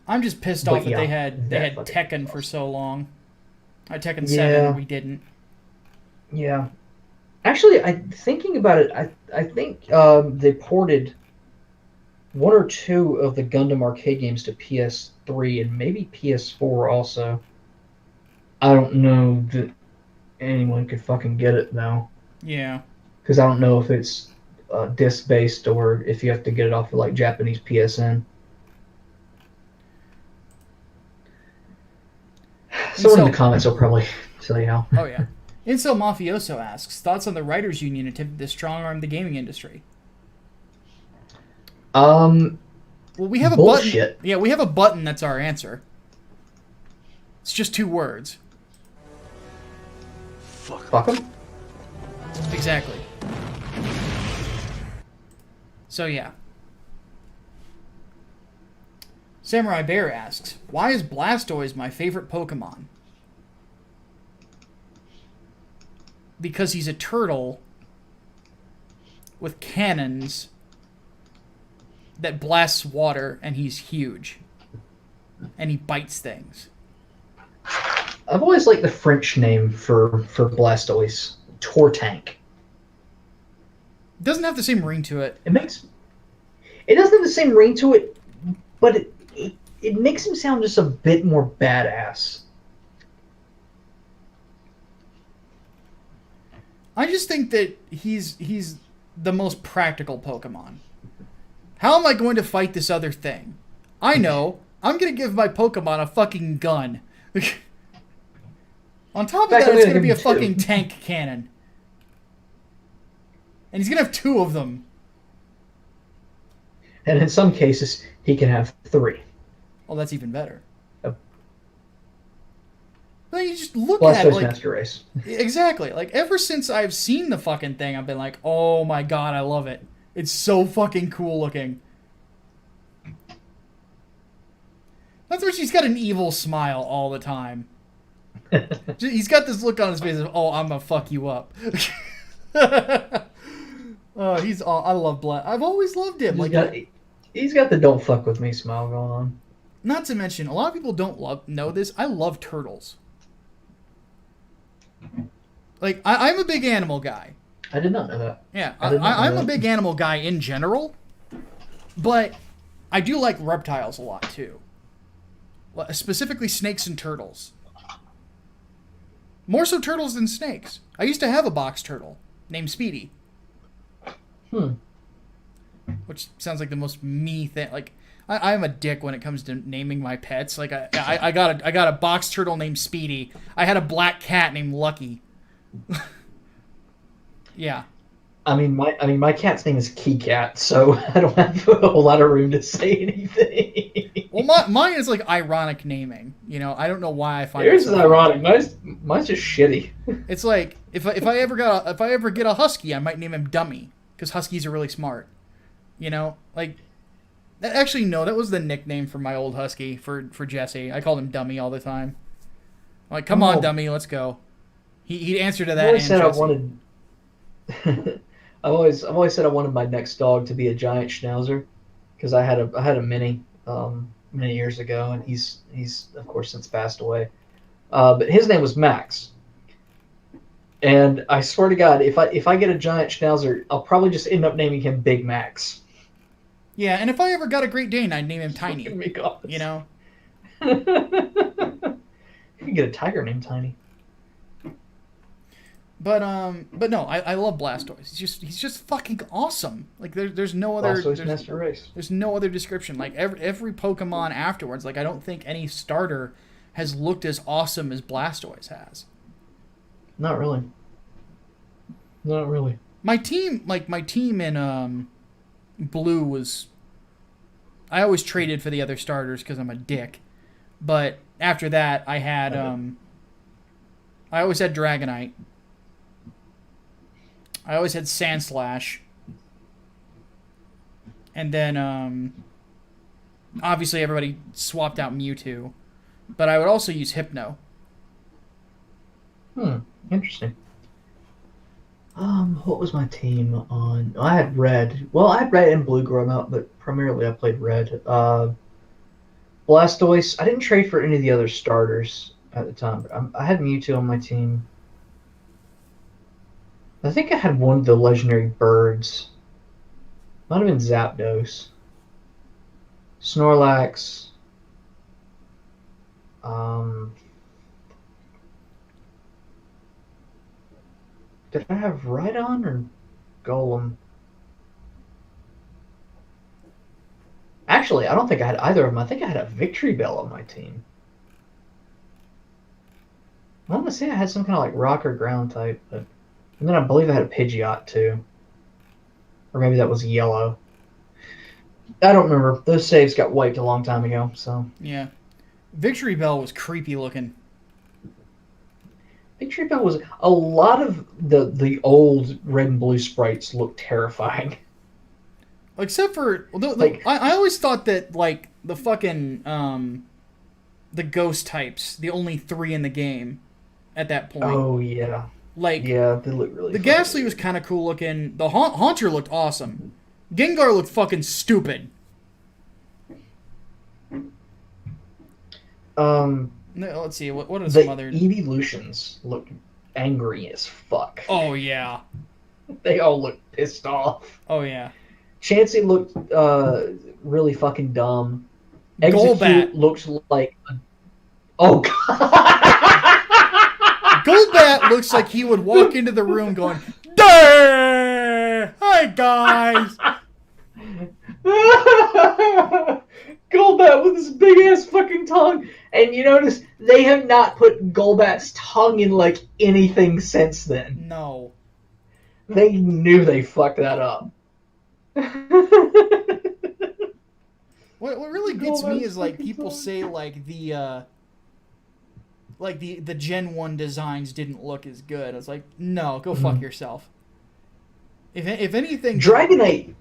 I'm just pissed off that they had Tekken for so long. Tekken 7, we didn't. Yeah. Actually, thinking about it, I think they ported 1 or 2 of the Gundam arcade games to PS3 and maybe PS4 also. I don't know that anyone could fucking get it though. Yeah. Because I don't know if it's disc-based or if you have to get it off of like Japanese PSN. Someone in the comments will probably tell you how. Oh yeah. Incel Mafioso asks, thoughts on the Writers Union attempted to strong-arm the gaming industry? Well, we have a button. Yeah, we have a button that's our answer. It's just 2 words. Fuck them? Exactly. So yeah. Samurai Bear asks, why is Blastoise my favorite Pokemon? Because he's a turtle with cannons that blasts water, and he's huge. And he bites things. I've always liked the French name for Blastoise. Tortank. Doesn't have the same ring to it. It doesn't have the same ring to it, but it makes him sound just a bit more badass. I just think that he's the most practical Pokemon. How am I going to fight this other thing? I know. I'm going to give my Pokemon a fucking gun. On top of that, it's going to be a fucking tank cannon. And he's going to have 2 of them. And in some cases, he can have 3. Well, that's even better. Oh. But you just look at it, Blastoise like, Master Race. exactly. Like, ever since I've seen the fucking thing, I've been like, oh my god, I love it. It's so fucking cool looking. That's where she's got an evil smile all the time. He's got this look on his face of, oh, I'm gonna fuck you up. I love Blatt. I've always loved him. He's got the don't fuck with me smile going on. Not to mention, a lot of people don't know this. I love turtles. Like, I'm a big animal guy. I did not know that. Yeah, I'm a big animal guy in general, but I do like reptiles a lot too. Specifically snakes and turtles. More so turtles than snakes. I used to have a box turtle named Speedy. Which sounds like the most me thing. Like, I'm a dick when it comes to naming my pets. Like, I got a box turtle named Speedy. I had a black cat named Lucky. Yeah. I mean, my cat's name is Key Cat, so I don't have a whole lot of room to say anything. Well, mine is like ironic naming. You know, I don't know why I find yours it is so ironic. Mine's just shitty. It's like if I ever get a husky, I might name him Dummy because huskies are really smart. You know, like actually no, that was the nickname for my old husky for Jesse. I called him Dummy all the time. I'm like, come on, Dummy, let's go. He'd answer to that. I always said I wanted. I've always said I wanted my next dog to be a giant schnauzer, because I had a mini many years ago, and he's of course since passed away. But his name was Max, and I swear to God, if I get a giant schnauzer, I'll probably just end up naming him Big Max. Yeah, and if I ever got a Great Dane, I'd name him Tiny. You know. You can get a tiger named Tiny. But no, I love Blastoise. He's just fucking awesome. Like there's no other Master Race. There's no other description. Like every Pokemon afterwards, like I don't think any starter has looked as awesome as Blastoise has. Not really. Not really. My team in Blue was, I always traded for the other starters because I'm a dick. But after that, I had I always had Dragonite. I always had Sandslash. And then, obviously everybody swapped out Mewtwo. But I would also use Hypno. Interesting. What was my team on? I had Red. Well, I had Red and Blue growing up, but primarily I played Red. Blastoise. I didn't trade for any of the other starters at the time, but I had Mewtwo on my team. I think I had one of the legendary birds. Might have been Zapdos. Snorlax. Did I have Rhydon or Golem? Actually, I don't think I had either of them. I think I had a Victory Bell on my team. I want to say I had some kind of like rock or ground type, but and then I believe I had a Pidgeot too. Or maybe that was yellow. I don't remember. Those saves got wiped a long time ago, so. Yeah. Victory Bell was creepy looking. Victory Bell was... A lot of the old red and blue sprites looked terrifying. Except for... I always thought that, like, the fucking... the ghost types, the only 3 in the game at that point. Oh, yeah. Like, yeah, they look really The funny. Ghastly was kind of cool looking. The Haunter looked awesome. Gengar looked fucking stupid. Let's see. What are some other... The Evolutions look angry as fuck. Oh, yeah. They all look pissed off. Oh, yeah. Chansey looked really fucking dumb. Golbat Execute looks like... Oh, God. Golbat looks like he would walk into the room going, "Duh! Hi, guys!" Golbat with his big-ass fucking tongue. And you notice they have not put Golbat's tongue in, like, anything since then. No. They knew they fucked that up. What really gets me is, like, people say, like, the like the Gen 1 designs didn't look as good. I was like, no, go fuck yourself. If anything, Dragonite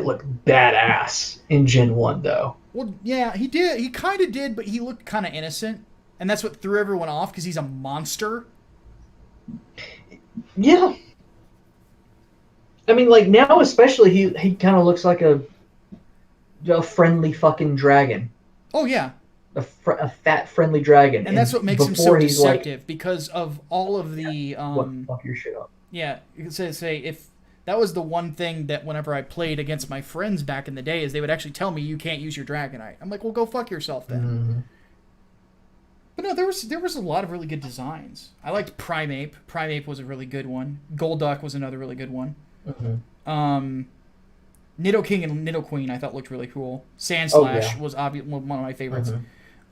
looked badass in Gen 1 though. well, yeah, he did. He kind of did, but he looked kind of innocent, and that's what threw everyone off because he's a monster. Yeah. I mean, like now especially, he kind of looks like a friendly fucking dragon. Oh yeah, A fat friendly dragon. and that's what makes him so before he's deceptive like, because of all of the fuck your shit up. yeah. You could say if that was the one thing that whenever I played against my friends back in the day is they would actually tell me you can't use your Dragonite. I'm like, well, go fuck yourself then. Mm-hmm. But no, there was a lot of really good designs. I liked Primeape. Primeape was a really good one. Golduck was another really good one. Mm-hmm. Nidoking and Nidoqueen I thought looked really cool. Sandslash was one of my favorites.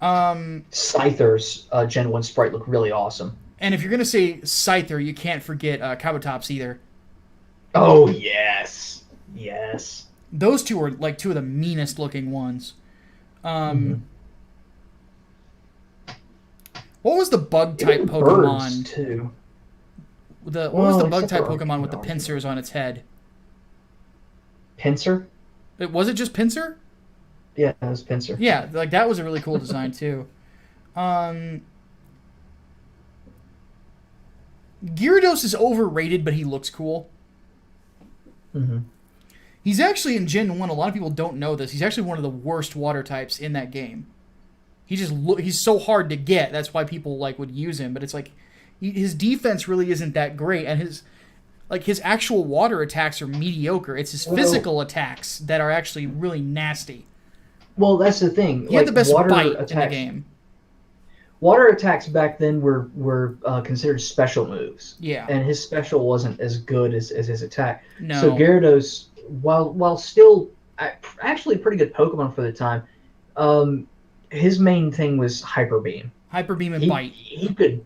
Scyther's Gen 1 sprite looked really awesome. And if you're gonna say Scyther, you can't forget Kabutops either. Oh yes, yes. Those two are like two of the meanest looking ones. What was the bug type Pokemon? Too. What was the bug type Pokemon with the pincers on its head? Pinsir? Was it just Pinsir? Yeah, it was Pinsir. Yeah, like that was a really cool design too. Gyarados is overrated, but he looks cool. Mm-hmm. He's actually in Gen 1. A lot of people don't know this. He's actually one of the worst water types in that game. He's so hard to get. That's why people would use him. But it's like his defense really isn't that great, and his actual water attacks are mediocre. It's his physical attacks that are actually really nasty. Well, that's the thing. He had the best bite in the game. Water attacks back then were considered special moves. Yeah. And his special wasn't as good as his attack. No. So Gyarados, while still actually a pretty good Pokemon for the time, his main thing was Hyper Beam. Hyper Beam and Bite. He could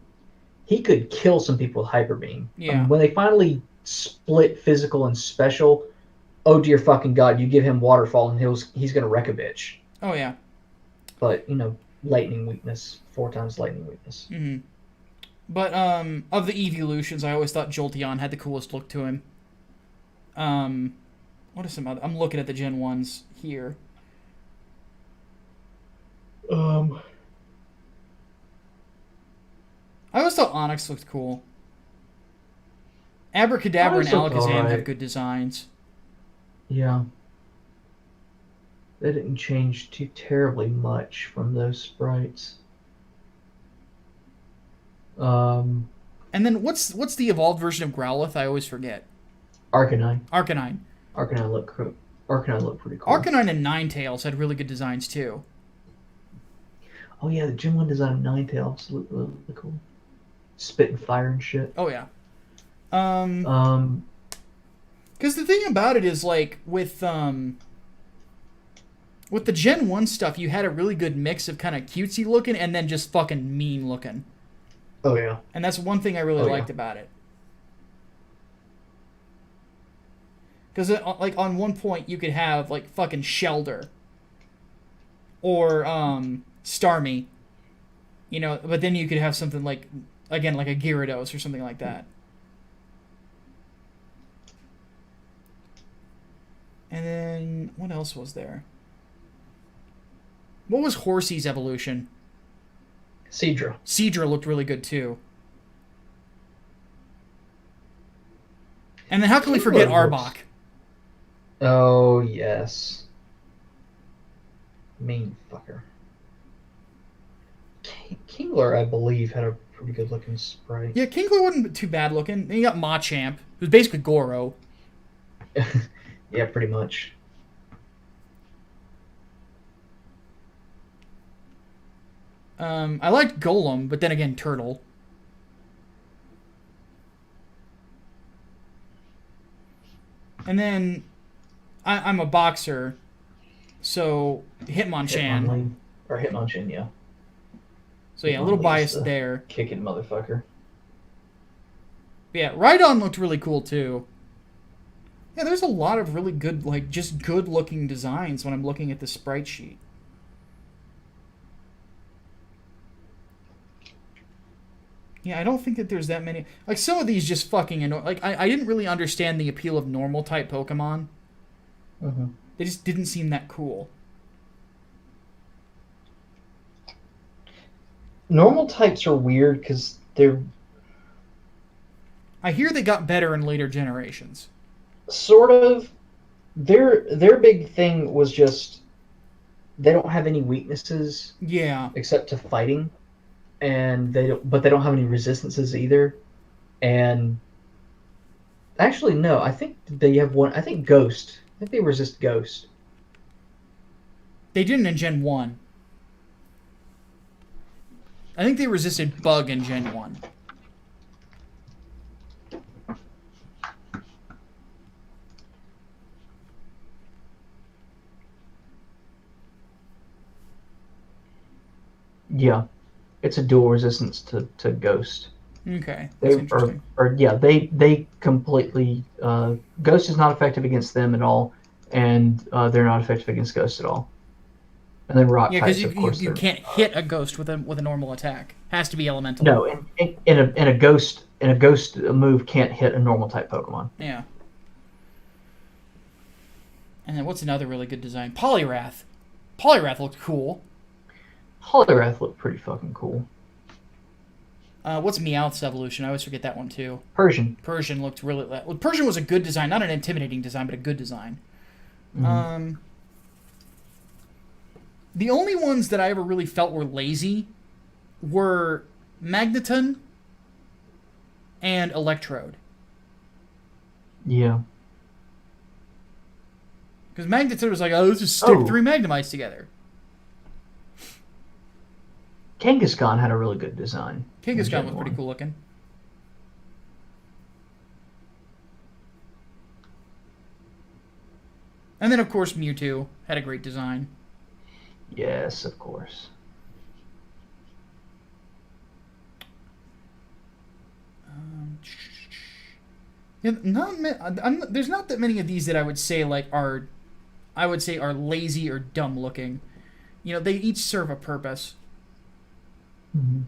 kill some people with Hyper Beam. Yeah. When they finally split physical and special, oh dear fucking god, you give him Waterfall and he's gonna wreck a bitch. Oh yeah. But lightning weakness, 4 times lightning weakness. Mm-hmm. But of the evolutions, I always thought Jolteon had the coolest look to him. What are some other? I'm looking at the Gen 1s here. I always thought Onix looked cool. Abracadabra and Alakazam have good designs. Yeah. They didn't change too terribly much from those sprites. And then what's the evolved version of Growlithe? I always forget. Arcanine. Arcanine looked pretty cool. Arcanine and Ninetales had really good designs too. Oh yeah, the Gen 1 design of Ninetales looked really cool. Spitting fire and shit. Oh yeah. Because the thing about it is with the Gen 1 stuff, you had a really good mix of kind of cutesy looking and then just fucking mean looking. Oh yeah. And that's one thing I really liked about it. Because on one point you could have fucking Shelder or Starmie, but then you could have something like a Gyarados or something like that. And then what else was there? What was Horsey's evolution? Seadra. Seadra looked really good too. And then how can we forget Arbok? Oh yes. Mean fucker. Kingler, I believe, had a pretty good looking sprite. Yeah, Kingler wasn't too bad looking. Then you got Machamp, who's basically Goro. Yeah, pretty much. I liked Golem, but then again, Turtle. And then I'm a boxer, so Hitmonchan. Or Hitmonchan, yeah. So yeah, a little biased there. Kicking motherfucker. But yeah, Rhydon looked really cool too. Yeah, there's a lot of really good, just good-looking designs when I'm looking at the sprite sheet. Yeah, I don't think that there's that many. Like, some of these just fucking annoy. Like, I didn't really understand the appeal of normal type Pokemon. Mm-hmm. They just didn't seem that cool. Normal types are weird because they're I hear they got better in later generations. sort of their big thing was just they don't have any weaknesses Yeah. except to fighting, and they don't have any resistances either. And actually, no, I think they have one. I think Ghost. I think they resist Ghost. They didn't in Gen 1. I think they resisted Bug in Gen 1. Yeah, it's a dual resistance to Ghost. Okay, that's interesting. They completely Ghost is not effective against them at all, and they're not effective against Ghost at all. And then rock Yeah, because types, of course, you can't hit a ghost with a normal attack. Has to be elemental. no, in a ghost move can't hit a normal type Pokemon. Yeah. And then what's another really good design? Poliwrath. Poliwrath looked cool. Poliwrath looked pretty fucking cool. What's Meowth's evolution? I always forget that one too. Persian. Persian looked really. Well, Persian was a good design, not an intimidating design, but a good design. Mm-hmm. The only ones that I ever really felt were lazy were Magneton and Electrode. Yeah. Because Magneton was like, oh, let's just stick 3 Magnemites together. Kangaskhan had a really good design. Kangaskhan was pretty cool looking. And then, of course, Mewtwo had a great design. Yes, of course. Yeah, there's not that many of these that I would say are lazy or dumb looking. You know, they each serve a purpose. Mm-hmm.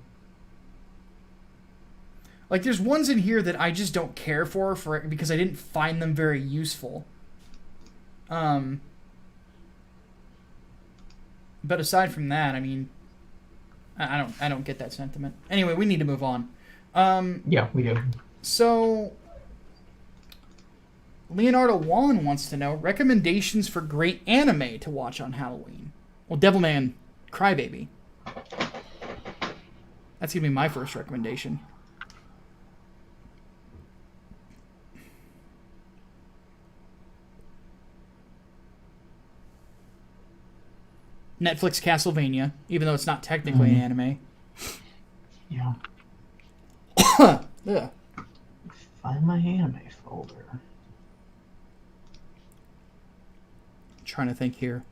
Like, there's ones in here that I just don't care for because I didn't find them very useful. But aside from that, I mean, I don't get that sentiment. Anyway, we need to move on. Yeah, we do. So, Leonardo Juan wants to know recommendations for great anime to watch on Halloween. Well, Devilman Crybaby. That's gonna be my first recommendation. Netflix Castlevania, even though it's not technically an anime. Yeah. Yeah. Find my anime folder. Trying to think here.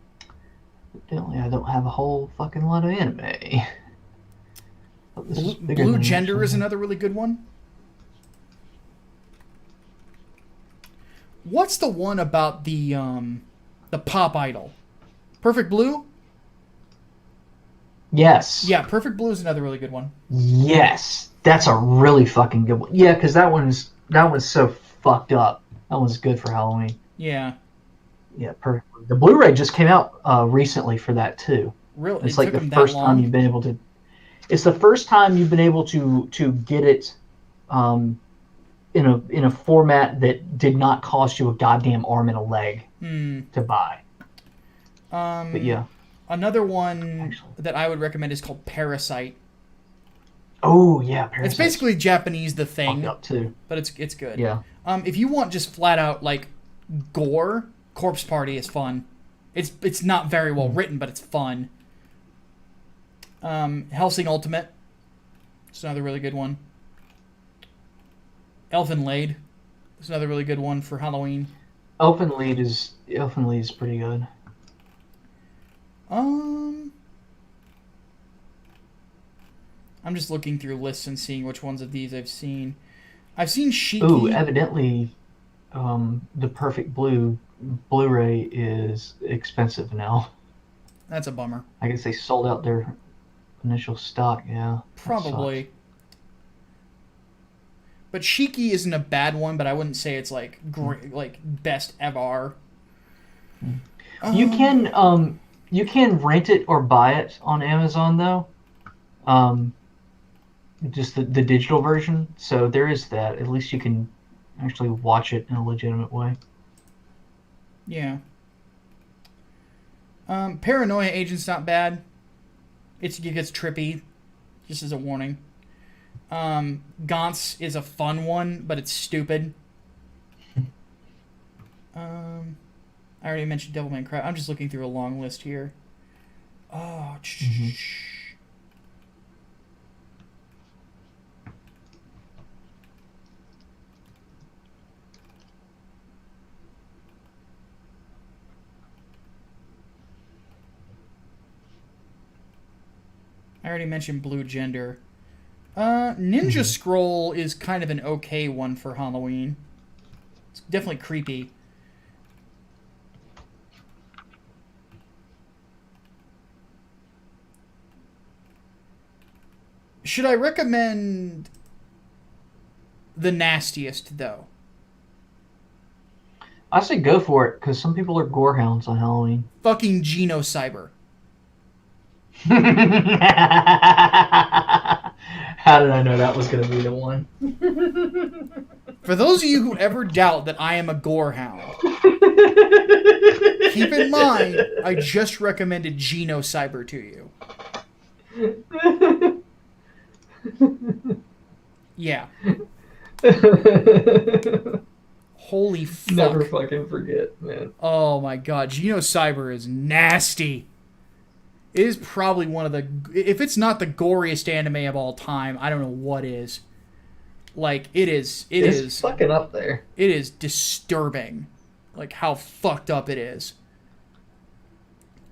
Evidently, I don't have a whole fucking lot of anime. Blue Gender is another really good one. What's the one about the pop idol? Perfect Blue? Yes. Yeah, Perfect Blue is another really good one. Yes. That's a really fucking good one. Yeah, because that one's so fucked up. That one's good for Halloween. Yeah. Yeah, perfect. The Blu-ray just came out recently for that too. Really? It's like the first time you've been able to. It's the first time you've been able to get it in a format that did not cost you a goddamn arm and a leg to buy. But yeah. Another one that I would recommend is called Parasite. Oh yeah, Parasite. It's basically Japanese The Thing, up too. But it's good. Yeah. If you want just flat out like gore, Corpse Party is fun. It's not very well written, but it's fun. Hellsing Ultimate. It's another really good one. Elfen Lied. It's another really good one for Halloween. Elfen Lied is pretty good. I'm just looking through lists and seeing which ones of these I've seen. I've seen Shiki. Ooh, evidently, the Perfect Blue Blu-ray is expensive now. That's a bummer. I guess they sold out their initial stock. Yeah, probably. But Shiki isn't a bad one, but I wouldn't say it's like great, like best ever. You can rent it or buy it on Amazon though. Just the digital version. So there is that. At least you can actually watch it in a legitimate way. Yeah. Paranoia Agent's not bad. It gets trippy, just as a warning. Gaunt's is a fun one, but it's stupid. I already mentioned Devilman Cry. I'm just looking through a long list here. Oh, I already mentioned Blue Gender. Ninja Scroll is kind of an okay one for Halloween. It's definitely creepy. Should I recommend The Nastiest, though? I say go for it, because some people are gorehounds on Halloween. Fucking Genocyber. How did I know that was going to be the one? For those of you who ever doubt that I am a gorehound, keep in mind, I just recommended Genocyber to you. Yeah. Holy fuck. Never fucking forget, man. Oh my god, Genocyber is nasty. It is probably one of the... If it's not the goriest anime of all time, I don't know what is. Like, it is... It's fucking up there. It is disturbing. Like, how fucked up it is.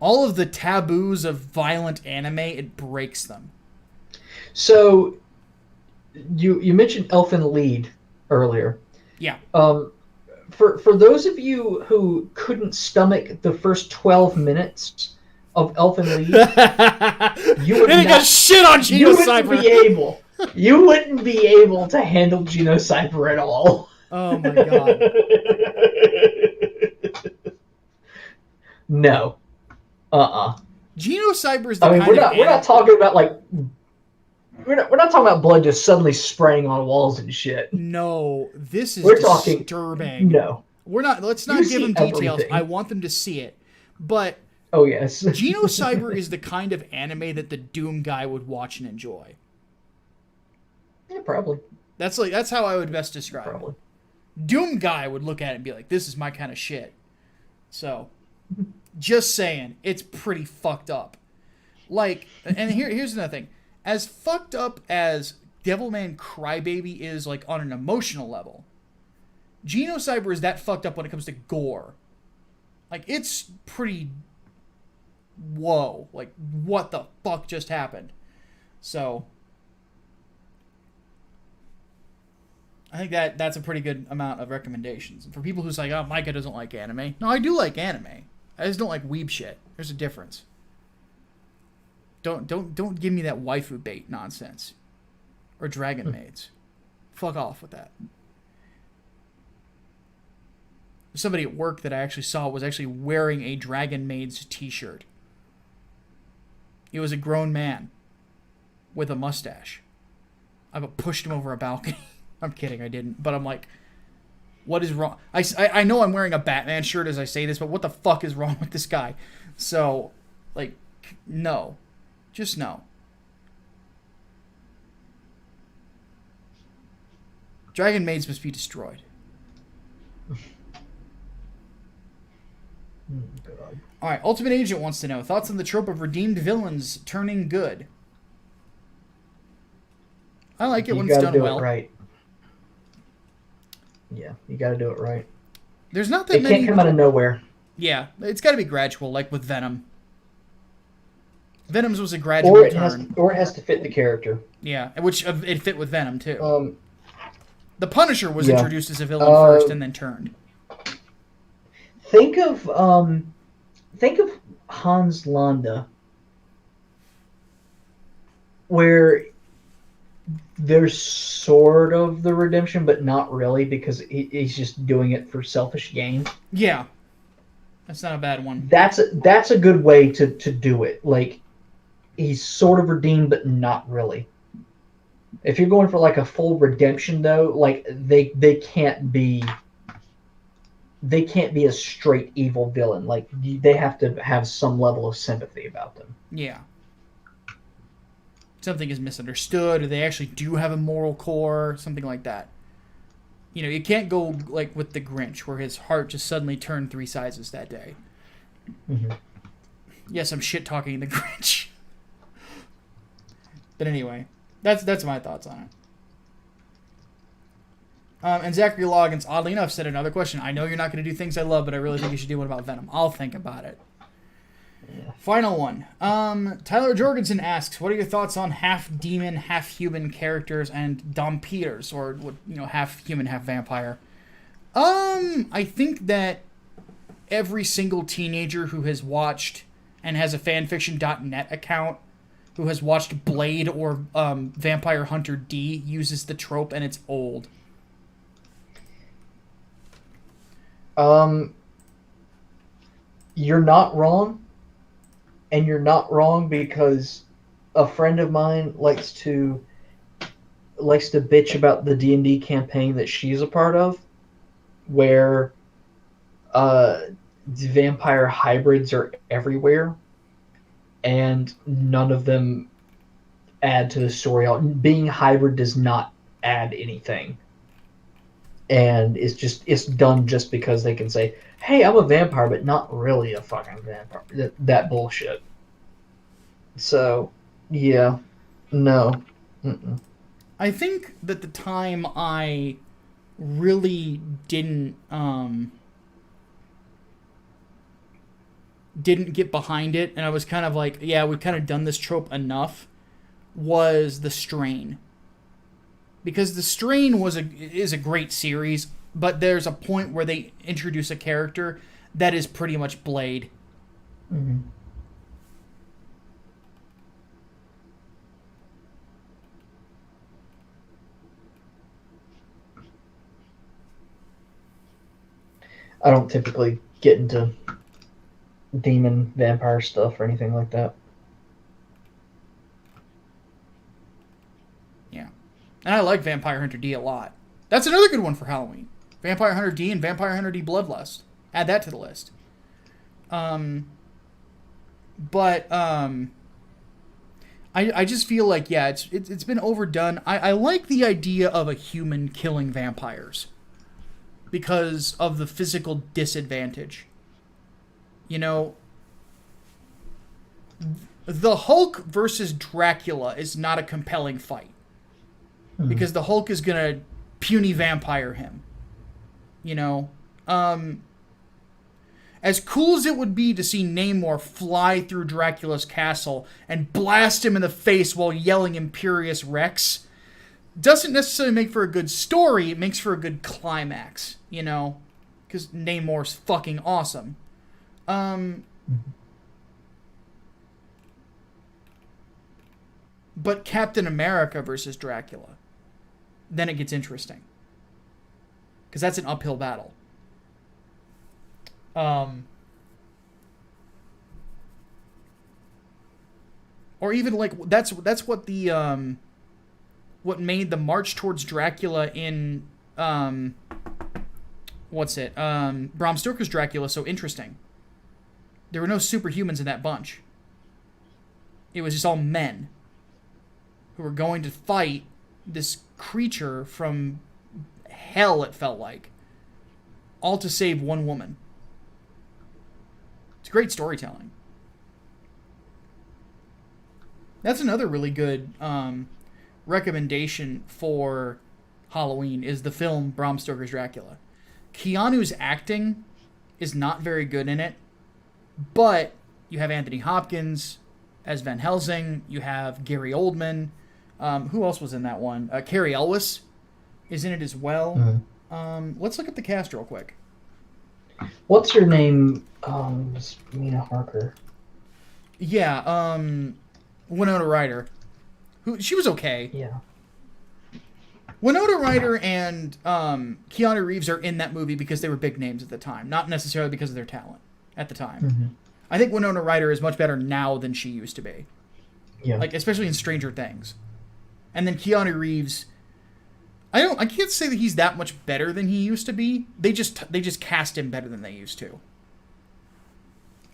All of the taboos of violent anime, it breaks them. So, you mentioned Elfen Lied earlier. Yeah. For those of you who couldn't stomach the first 12 minutes of Elfen Lied, you would not shit on Genocyber. You wouldn't be able to handle Genocyber at all. Oh my god. No. Genocyber is the we're not talking about like we're not talking about blood just suddenly spraying on walls and shit. No, this is disturbing. No. Let's not give them details. Everything. I want them to see it. But oh yes. Genocyber is the kind of anime that the Doom guy would watch and enjoy. Yeah, probably. That's how I would best describe it. Doom guy would look at it and be like, this is my kind of shit. So, just saying, it's pretty fucked up. Like, and here's another thing. As fucked up as Devilman Crybaby is, like, on an emotional level, Genocyber is that fucked up when it comes to gore. Like, it's pretty... Whoa. Like, what the fuck just happened? So... I think that's a pretty good amount of recommendations. And for people who's like, oh, Micah doesn't like anime. No, I do like anime. I just don't like weeb shit. There's a difference. Don't give me that waifu bait nonsense. Or dragon maids. Fuck off with that. Somebody at work that I actually saw was actually wearing a Dragon Maid's t-shirt. He was a grown man with a mustache. I pushed him over a balcony. I'm kidding, I didn't. But I'm like, what is wrong? I know I'm wearing a Batman shirt as I say this, but what the fuck is wrong with this guy? So, like, no. Just no. Dragon Maids must be destroyed. God. Alright, Ultimate Agent wants to know, thoughts on the trope of redeemed villains turning good? I like it when it's done well. Right. Yeah, you gotta do it right. There's not that many... It can't come out of nowhere. Yeah, it's gotta be gradual, like with Venom. Venom's was a gradual turn. Or it has to fit the character. Yeah, which it fit with Venom, too. The Punisher was introduced as a villain first and then turned. Think of Hans Landa, where There's sort of the redemption, but not really, because he's just doing it for selfish gain. Yeah, that's not a bad one. That's a good way to do it. Like, he's sort of redeemed, but not really. If you're going for like a full redemption, though, like they can't be a straight evil villain. Like, they have to have some level of sympathy about them. Yeah. Something is misunderstood, or they actually do have a moral core, something like that. You know, you can't go like with the Grinch, where his heart just suddenly turned 3 sizes that day. Mm-hmm. Yes, I'm shit talking the Grinch. But anyway, that's my thoughts on it. And Zachary Loggins, oddly enough, said another question. I know you're not going to do things I love, but I really think you should do one about Venom. I'll think about it. Yeah. Final one. Tyler Jorgensen asks, what are your thoughts on half demon, half human characters and Dom Peters, or half human, half vampire? I think that every single teenager who has watched and has a fanfiction.net account, who has watched Blade or Vampire Hunter D, uses the trope, and it's old. You're not wrong. And you're not wrong, because a friend of mine likes to bitch about the D&D campaign that she's a part of, where vampire hybrids are everywhere, and none of them add to the story. Being hybrid does not add anything, and it's done just because they can say, hey, I'm a vampire, but not really a fucking vampire. That bullshit. So, yeah, no. Mm-mm. I think that the time I really didn't get behind it, and I was kind of like, yeah, we've kind of done this trope enough, was The Strain. Because The Strain is a great series, but there's a point where they introduce a character that is pretty much Blade. Mm-hmm. I don't typically get into demon vampire stuff or anything like that. Yeah. And I like Vampire Hunter D a lot. That's another good one for Halloween. Vampire Hunter D and Vampire Hunter D Bloodlust. Add that to the list. I just feel like, yeah, it's been overdone. I like the idea of a human killing vampires because of the physical disadvantage. You know, the Hulk versus Dracula is not a compelling fight. Mm-hmm. Because the Hulk is going to puny vampire him. You know? As cool as it would be to see Namor fly through Dracula's castle and blast him in the face while yelling Imperious Rex, doesn't necessarily make for a good story. It makes for a good climax, you know? Because Namor's fucking awesome. But Captain America versus Dracula, then it gets interesting. Because that's an uphill battle. Or even like that's what the what made the march towards Dracula in Bram Stoker's Dracula so interesting. There were no superhumans in that bunch. It was just all men who were going to fight this creature from hell, it felt like, all to save one woman. It's great storytelling. That's another really good recommendation for Halloween is the film Bram Stoker's Dracula. Keanu's acting is not very good in it, but you have Anthony Hopkins as Van Helsing. You have Gary Oldman. Who else was in that one? Carrie Elwes is in it as well. Mm-hmm. Let's look at the cast real quick. What's her name? Mina Harker. Yeah, Winona Ryder. She was okay. Yeah. Winona Ryder and Keanu Reeves are in that movie because they were big names at the time, not necessarily because of their talent at the time. Mm-hmm. I think Winona Ryder is much better now than she used to be. Yeah. Like, especially in Stranger Things. And then Keanu Reeves, I can't say that he's that much better than he used to be. They just cast him better than they used to.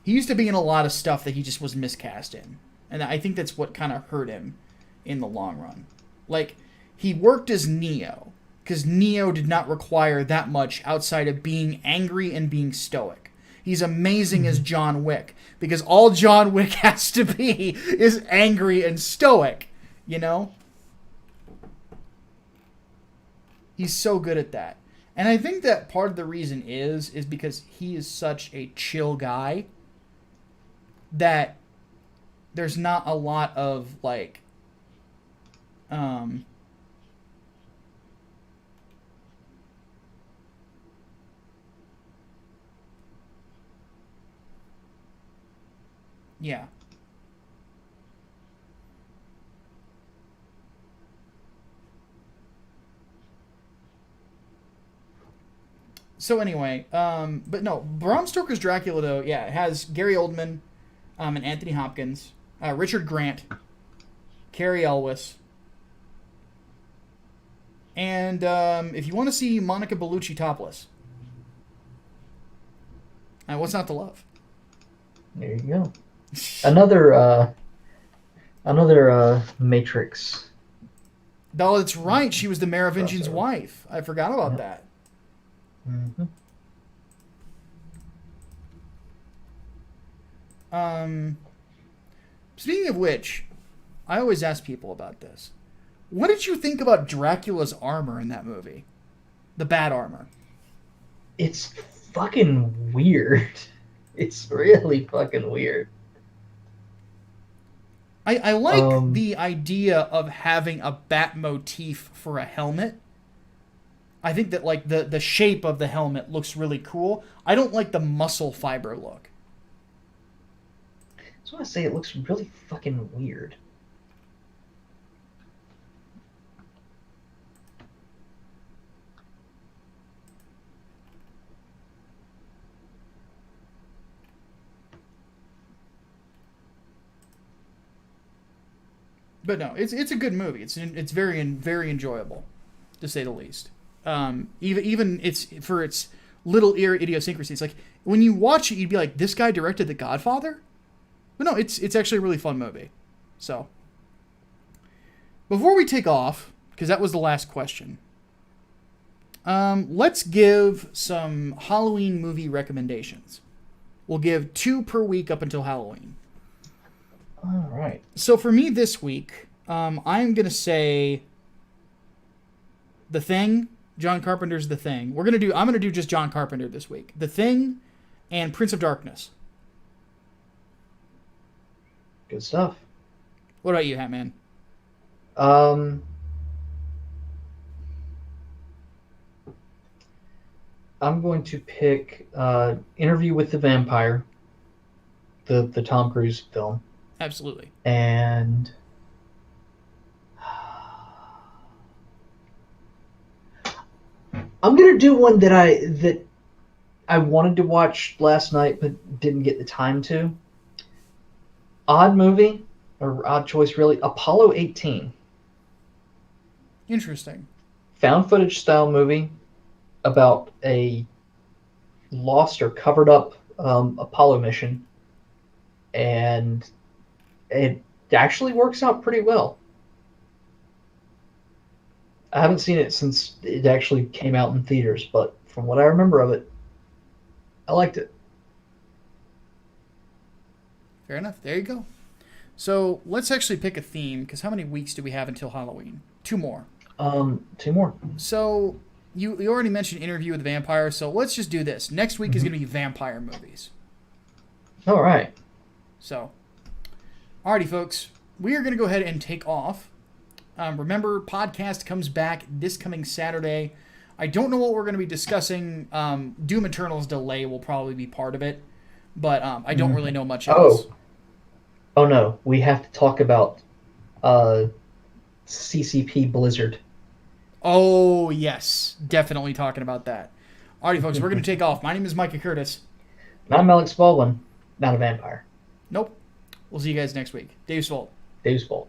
He used to be in a lot of stuff that he just was miscast in. And I think that's what kind of hurt him in the long run. Like, he worked as Neo, because Neo did not require that much outside of being angry and being stoic. He's amazing as John Wick, because all John Wick has to be is angry and stoic, you know? He's so good at that. And I think that part of the reason is because he is such a chill guy that there's not a lot of, like, yeah. So anyway, but no, Bram Stoker's Dracula, though, yeah, it has Gary Oldman and Anthony Hopkins, Richard Grant, Cary Elwes, and if you want to see Monica Bellucci topless, what's not to love? There you go. Another Matrix. Oh, that's right. She was the Merovingian's wife. I forgot about that. Mm-hmm. Speaking of which, I always ask people about this. What did you think about Dracula's armor in that movie? The bad armor. It's fucking weird. It's really fucking weird. I like the idea of having a bat motif for a helmet. I think that, like, the shape of the helmet looks really cool. I don't like the muscle fiber look. I just want to say it looks really fucking weird. But no, it's a good movie. It's very enjoyable, to say the least. Even it's for its little idiosyncrasies. Like, when you watch it, you'd be like, "This guy directed The Godfather?" But no, it's actually a really fun movie. So, before we take off, because that was the last question, let's give some Halloween movie recommendations. We'll give 2 per week up until Halloween. All right. So for me this week, I'm going to say The Thing. John Carpenter's The Thing. I'm going to do just John Carpenter this week. The Thing and Prince of Darkness. Good stuff. What about you, Hatman? I'm going to pick Interview with the Vampire, the Tom Cruise film. Absolutely. And I'm gonna do one that I wanted to watch last night but didn't get the time to. Odd movie, or odd choice really, Apollo 18. Interesting. Found footage style movie about a lost or covered up Apollo mission, and it actually works out pretty well. I haven't seen it since it actually came out in theaters, but from what I remember of it, I liked it. Fair enough. There you go. So let's actually pick a theme, because how many weeks do we have until Halloween? 2 more. 2 more. So you already mentioned Interview with the Vampire, so let's just do this. Next week is going to be vampire movies. All right. So, alrighty, folks. We are going to go ahead and take off. Remember, podcast comes back this coming Saturday. I don't know what we're going to be discussing. Doom Eternal's delay will probably be part of it, but I don't really know much else. Oh no, we have to talk about CCP Blizzard. Oh, yes. Definitely talking about that. Alrighty, folks, we're going to take off. My name is Micah Curtis. And I'm Alex Baldwin, not a vampire. Nope. We'll see you guys next week. Dave Svolt. Dave's fault.